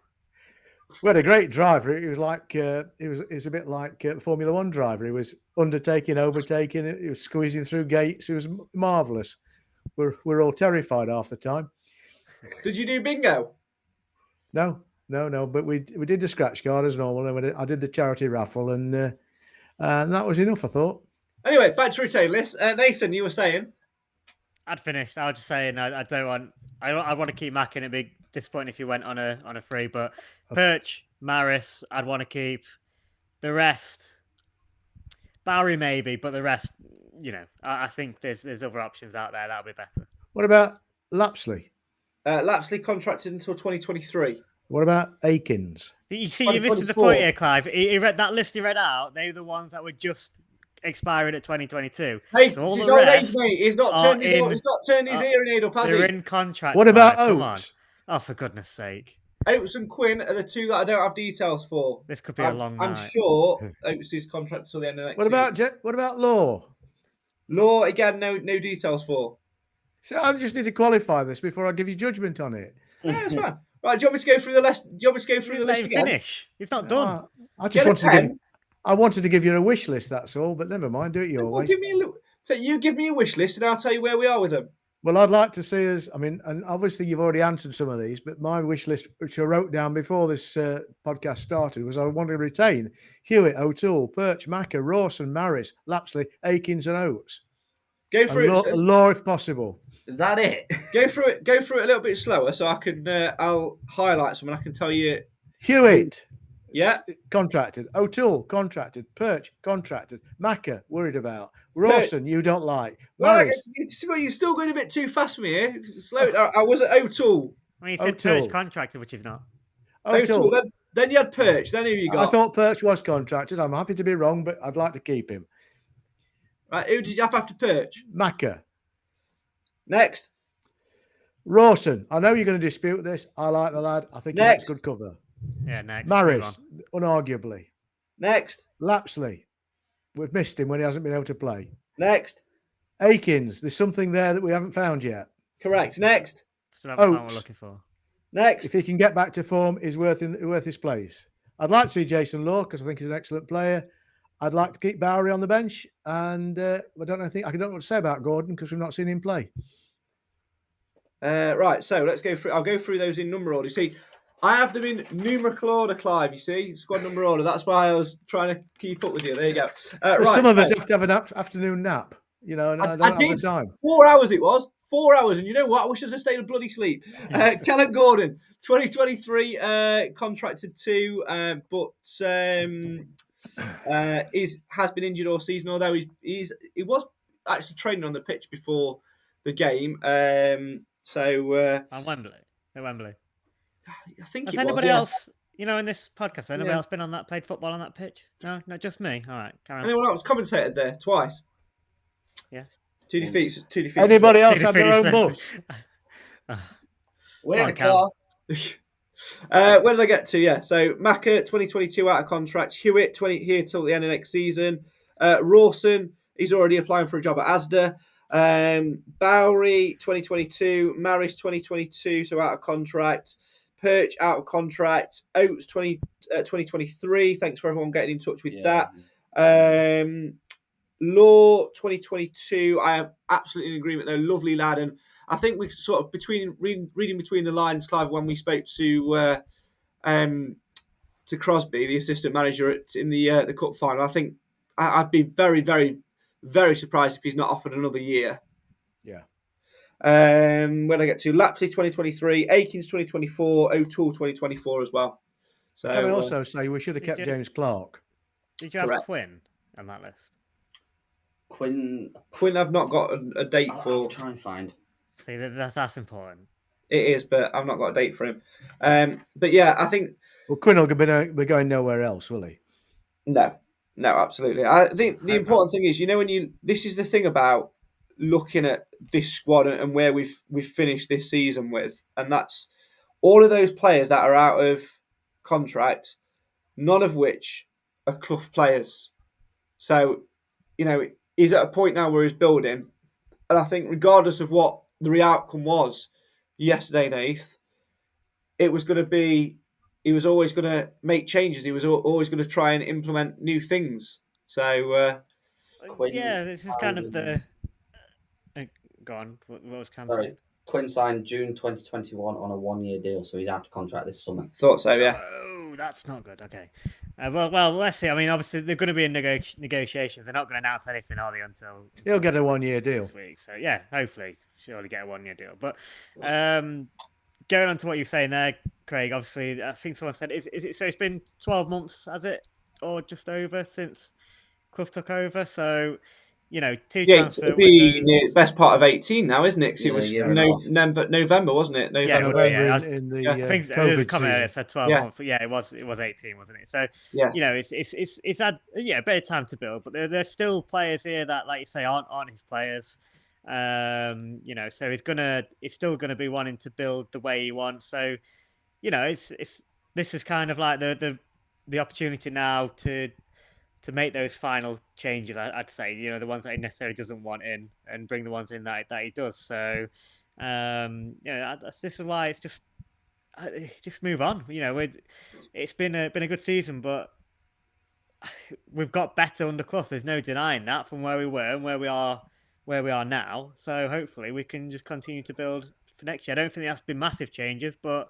We had a great driver. It was like it was a bit like a Formula One driver. He was undertaking, overtaking. He was squeezing through gates. It was marvellous. We're all terrified half the time. Did you do bingo? No. But we did the scratch card as normal, and I did the charity raffle, and that was enough, I thought. Anyway, back to retain list. Nathan, you were saying? I'd finished. I was just saying I don't want. I want to keep Mack, and it'd be disappointing if you went on a free. But Perch, Maris, I'd want to keep. The rest, Bowery maybe, but the rest, I think there's other options out there that'll be better. What about Lapsley? Lapsley contracted until 2023. What about Akins? You see, you missed the point here, Clive. He read that list he read out. They're the ones that were just expiring at 2022. Hey, so all he's the old rest age, mate. He's not turned his hearing aid up, has he? They're in contract. What about Come Oates? on. Oh, for goodness sake. Oates and Quinn are the 2 that I don't have details for. This could be a long night. I'm sure Oates is contract till the end of next season. What about Law? Law, again, no details for. So I just need to qualify this before I give you judgment on it. Yeah, that's fine. Right, do you want me to go through the list? Again? Finish. It's not done. I just wanted to give you a wish list. That's all. But never mind. Do it your way. Give me a look. So you give me a wish list, and I'll tell you where we are with them. Well, I'd like to see us. I mean, and obviously you've already answered some of these, but my wish list, which I wrote down before this podcast started, was I want to retain Hewitt, O'Toole, Perch, Macker, Rawson, Maris, Lapsley, Akins, and Oates. Go through it. Law, if possible. Is that it? Go through it a little bit slower, so I can. I'll highlight some, and I can tell you. Hewitt. Yeah. Contracted. O'Toole, contracted. Perch, contracted. Macker, worried about. Rawson, you don't like. Well, you're still going a bit too fast for me here. Slow it down. I was at O'Toole. When you said Perch contracted, which is not. O'Toole. Then you had Perch. Then who you got? I thought Perch was contracted. I'm happy to be wrong, but I'd like to keep him. Right, who did you have after Perch? Macca. Next. Rawson. I know you're going to dispute this. I like the lad. I think he makes good cover. Yeah, next. Maris, unarguably. Next. Lapsley. We've missed him when he hasn't been able to play. Next. Akins. There's something there that we haven't found yet. Correct. Next. Still haven't found what we're looking for. Next. If he can get back to form, he's worth his place. I'd like to see Jason Law because I think he's an excellent player. I'd like to keep Bowery on the bench, and I don't know what to say about Gordon because we've not seen him play. Right, so let's go through. I'll go through those in number order. You see, I have them in numerical order, Clive. You see, squad number order. That's why I was trying to keep up with you. There you go. Right, some of us have to have an afternoon nap, and I don't have the time. 4 hours it was. 4 hours, and you know what? I wish I'd have stayed a bloody sleep. Kenneth Gordon, 2023, contracted to, but has been injured all season. Although he was actually training on the pitch before the game. On Wembley. At Wembley. I think has it anybody was, else, in this podcast, anybody else been played football on that pitch? No, just me. All right, carry on. Anyone else commentated there twice? Yeah. Two defeats. Anybody else have their own bus? We're in a car. Where did I get to? Yeah, so Macca, 2022 out of contract. Hewitt, here till the end of next season. Rawson, he's already applying for a job at Asda. Bowery, 2022. Maris, 2022, so out of contract. Perch, out of contract. Oates, 2023. Thanks for everyone getting in touch with that. Law, 2022. I am absolutely in agreement, though. Lovely lad. And I think we sort of, reading between the lines, Clive, when we spoke to Crosby, the assistant manager in the cup final, I think I'd be very, very, very surprised if he's not offered another year. Yeah. When I get to Lapsley 2023, Akins 2024, O'Toole 2024 as well. So can I also say we should have kept James Clark? Did you have Quinn on that list? Quinn, I've not got a date for. I'll try and find. See, that's important. It is, but I've not got a date for him. But yeah, I think. Well, Quinn will be going nowhere else, will he? No, absolutely. I think the important thing is, this is the thing about looking at this squad and where we've finished this season with, and that's all of those players that are out of contract, none of which are Clough players. So, he's at a point now where he's building, and I think regardless of what the outcome was yesterday, Nath, it was going to be. He was always going to make changes. He was always going to try and implement new things. So, this is kind of the. Go on. What was Cam saying? Quinn signed June 2021 on a 1-year deal, so he's out of contract this summer. Thought so, yeah. Oh, that's not good. Okay. Well, let's see. I mean, obviously, they're going to be in negotiations. They're not going to announce anything, are they, until he'll get a 1-year deal this week. So, yeah, hopefully, surely get a 1-year deal. But going on to what you're saying there, Craig, obviously, I think someone said, is it so it's been 12 months, has it? Or just over since Clough took over? So, 2 transfer it'll be the best part of 18 now, isn't it? Because it was November, wasn't it? November in the I think there's a comment earlier said 12 months, but it was 18, wasn't it? So it's had a bit of time to build, but there's still players here that, like you say, aren't his players. So it's still gonna be wanting to build the way he wants. So, this is kind of like the opportunity now to make those final changes, I'd say, the ones that he necessarily doesn't want in, and bring the ones in that he does. So, this is why it's just move on. It's been a good season, but we've got better under Clough. There's no denying that from where we were and where we are now. So hopefully we can just continue to build for next year. I don't think there has been massive changes, but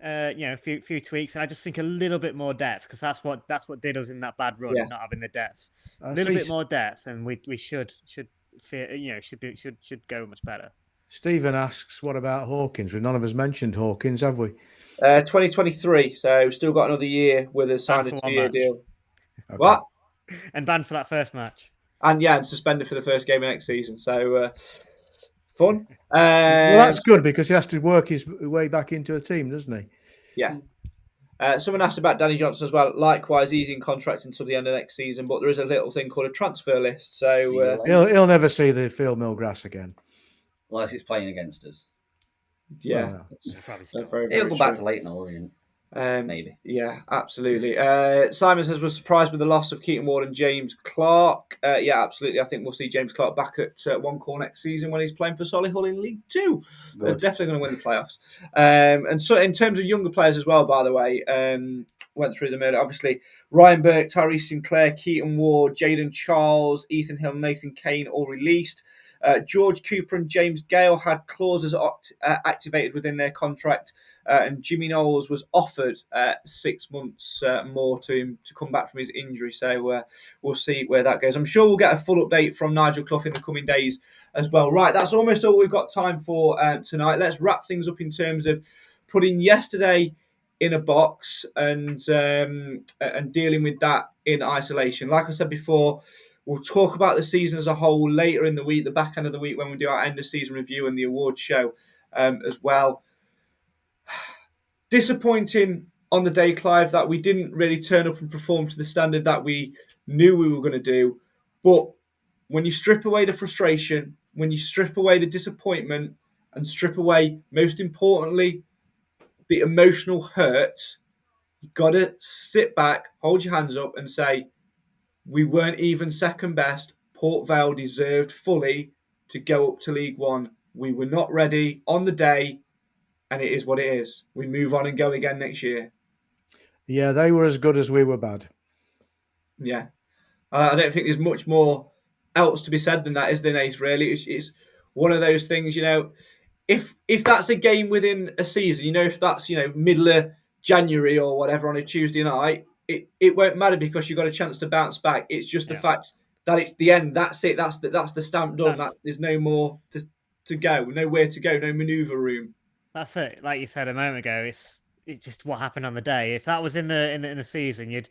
a few tweaks, and I just think a little bit more depth, because that's what did us in that bad run, not having the depth. A little bit more depth, and we should go much better. Stephen asks, what about Hawkins? None of us mentioned Hawkins, have we? 2023, so still got another year with a signed a 2-year deal. Okay. What? And banned for that first match. And suspended for the first game of next season. So fun. Well, that's good, because he has to work his way back into a team, doesn't he? Yeah. Someone asked about Danny Johnson as well. Likewise, he's in contract until the end of next season, but there is a little thing called a transfer list. So he'll never see the field mill grass again. Unless it's playing against us. Yeah, He'll go back to Leighton Orient. Maybe. Yeah, absolutely. Simon says, was surprised with the loss of Keaton Ward and James Clark. Yeah, absolutely. I think we'll see James Clark back at One Call next season when he's playing for Solihull in League Two. They're definitely going to win the playoffs. And so in terms of younger players as well, by the way, went through them earlier. Obviously, Ryan Burke, Tyrese Sinclair, Keaton Ward, Jaden Charles, Ethan Hill, Nathan Kane all released. George Cooper and James Gale had clauses activated within their contract, and Jimmy Knowles was offered 6 months more to come back from his injury. So we'll see where that goes. I'm sure we'll get a full update from Nigel Clough in the coming days as well. Right, that's almost all we've got time for tonight. Let's wrap things up in terms of putting yesterday in a box and dealing with that in isolation. Like I said before, we'll talk about the season as a whole later in the week, the back end of the week, when we do our end of season review and the awards show as well. Disappointing on the day, Clive, that we didn't really turn up and perform to the standard that we knew we were going to do. But when you strip away the frustration, when you strip away the disappointment and strip away, most importantly, the emotional hurt, you've got to sit back, hold your hands up and say, we weren't even second best. Port Vale deserved fully to go up to League One. We were not ready on the day, and it is what it is. We move on and go again next year. Yeah, they were as good as we were bad. Yeah. I don't think there's much more else to be said than that, is there, Nate, really? It's one of those things, if that's a game within a season, if that's, middle of January or whatever on a Tuesday night, it won't matter because you've got a chance to bounce back. It's just the fact that it's the end. That's it. That's the stamp done. There's no more to go. Nowhere to go. No manoeuvre room. That's it. Like you said a moment ago, it's just what happened on the day. If that was in the season, you'd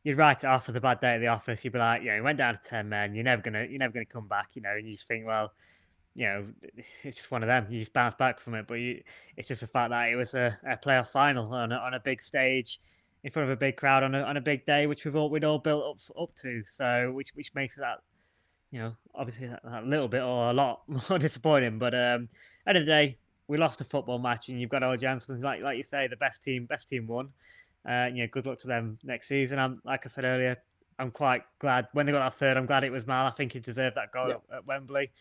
write it off as a bad day at the office. You'd be like, you went down to 10 men. You're never gonna come back. And you just think, well, it's just one of them. You just bounce back from it. But it's just the fact that it was a playoff final on a big stage, in front of a big crowd on a big day, which we'd all built up to. So which makes that, obviously a little bit or a lot more disappointing. But end of the day, we lost a football match, and you've got all chance. Like you say, the best team won. Good luck to them next season. Like I said earlier, I'm quite glad when they got that third. I'm glad it was Mal. I think he deserved that goal at Wembley.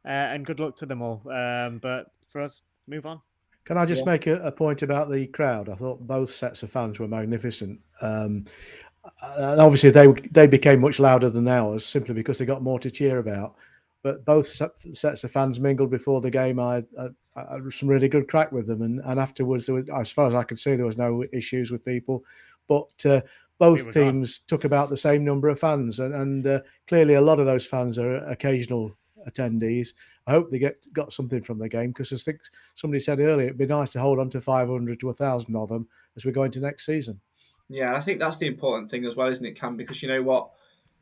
And good luck to them all. But for us, move on. Can I just make a point about the crowd? I thought both sets of fans were magnificent. And obviously, they became much louder than ours simply because they got more to cheer about. But both sets of fans mingled before the game. I had some really good crack with them. And afterwards, as far as I could see, there was no issues with people. But both teams took about the same number of fans. And clearly, a lot of those fans are occasional attendees. I hope they got something from the game, because I think somebody said earlier it'd be nice to hold on to 500 to 1,000 of them as we go into next season. Yeah, I think that's the important thing as well, isn't it, Cam? Because you know what,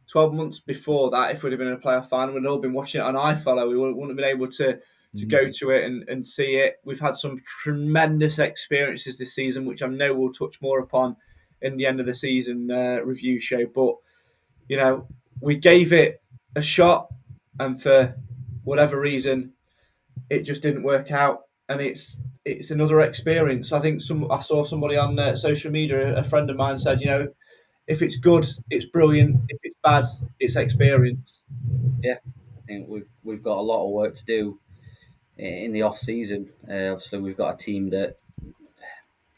12 months before that, if we'd have been in a playoff final, we'd all been watching it on iFollow. We wouldn't have been able to go to it and see it. We've had some tremendous experiences this season, which I know we'll touch more upon in the end of the season review show. But, we gave it a shot, and for whatever reason, it just didn't work out. And it's another experience. I think I saw somebody on social media, a friend of mine said, if it's good, it's brilliant. If it's bad, it's experience. Yeah, I think we've got a lot of work to do in the off season. Obviously, we've got a team that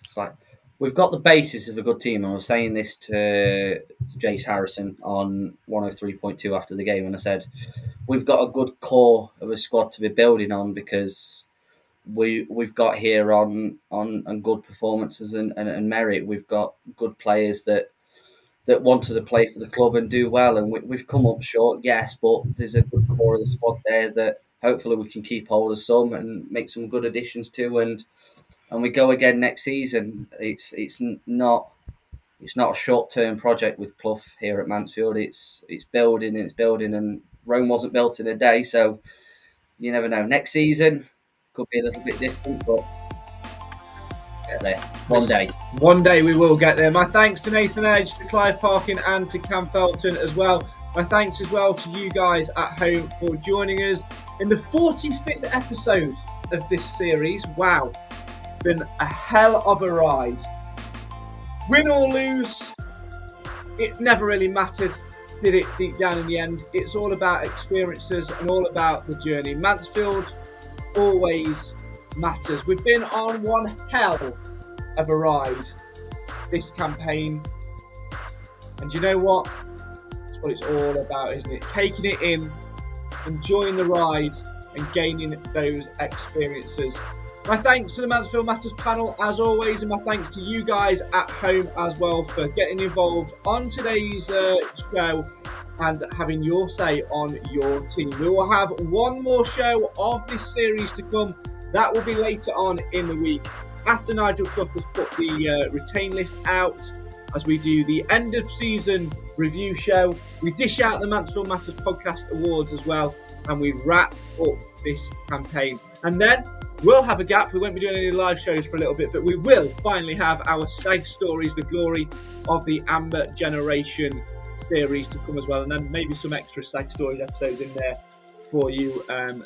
it's like we've got the basis of a good team. I was saying this to Jace Harrison on 103.2 after the game, and I said we've got a good core of a squad to be building on, because we've got here on good performances and merit. We've got good players that wanted to play for the club and do well, and we've come up short, yes, but there's a good core of the squad there that hopefully we can keep hold of some and make some good additions to, and we go again next season. It's not a short-term project with Clough here at Mansfield. It's building, and Rome wasn't built in a day, so you never know. Next season could be a little bit different, but Get there. One day. One day we will get there. My thanks to Nathan Edge, to Clive Parkin, and to Cam Felton as well. My thanks as well to you guys at home for joining us in the 45th episode of this series. Wow, it's been a hell of a ride. Win or lose, it never really mattered, did it, deep down in the end? It's all about experiences and all about the journey. Mansfield always matters. We've been on one hell of a ride this campaign, and you know what? That's what it's all about, isn't it? Taking it in, enjoying the ride, and gaining those experiences. My thanks to the Mansfield Matters panel as always, and my thanks to you guys at home as well for getting involved on today's show and having your say on your team. We will have one more show of this series to come. That will be later on in the week after Nigel Clough has put the retain list out, as we do the end of season review show. We dish out the Mansfield Matters podcast awards as well, and we wrap up this campaign. And then we'll have a gap. We won't be doing any live shows for a little bit, but we will finally have our Stag Stories, the glory of the Amber Generation series to come as well, and then maybe some extra Stag Stories episodes in there for you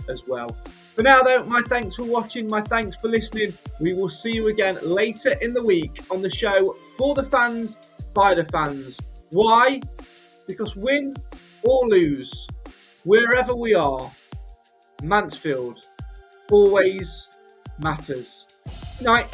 as well. For now though, my thanks for watching, my thanks for listening. We will see you again later in the week on the show for the fans, by the fans. Why? Because win or lose, wherever we are, Mansfield always matters. Good night.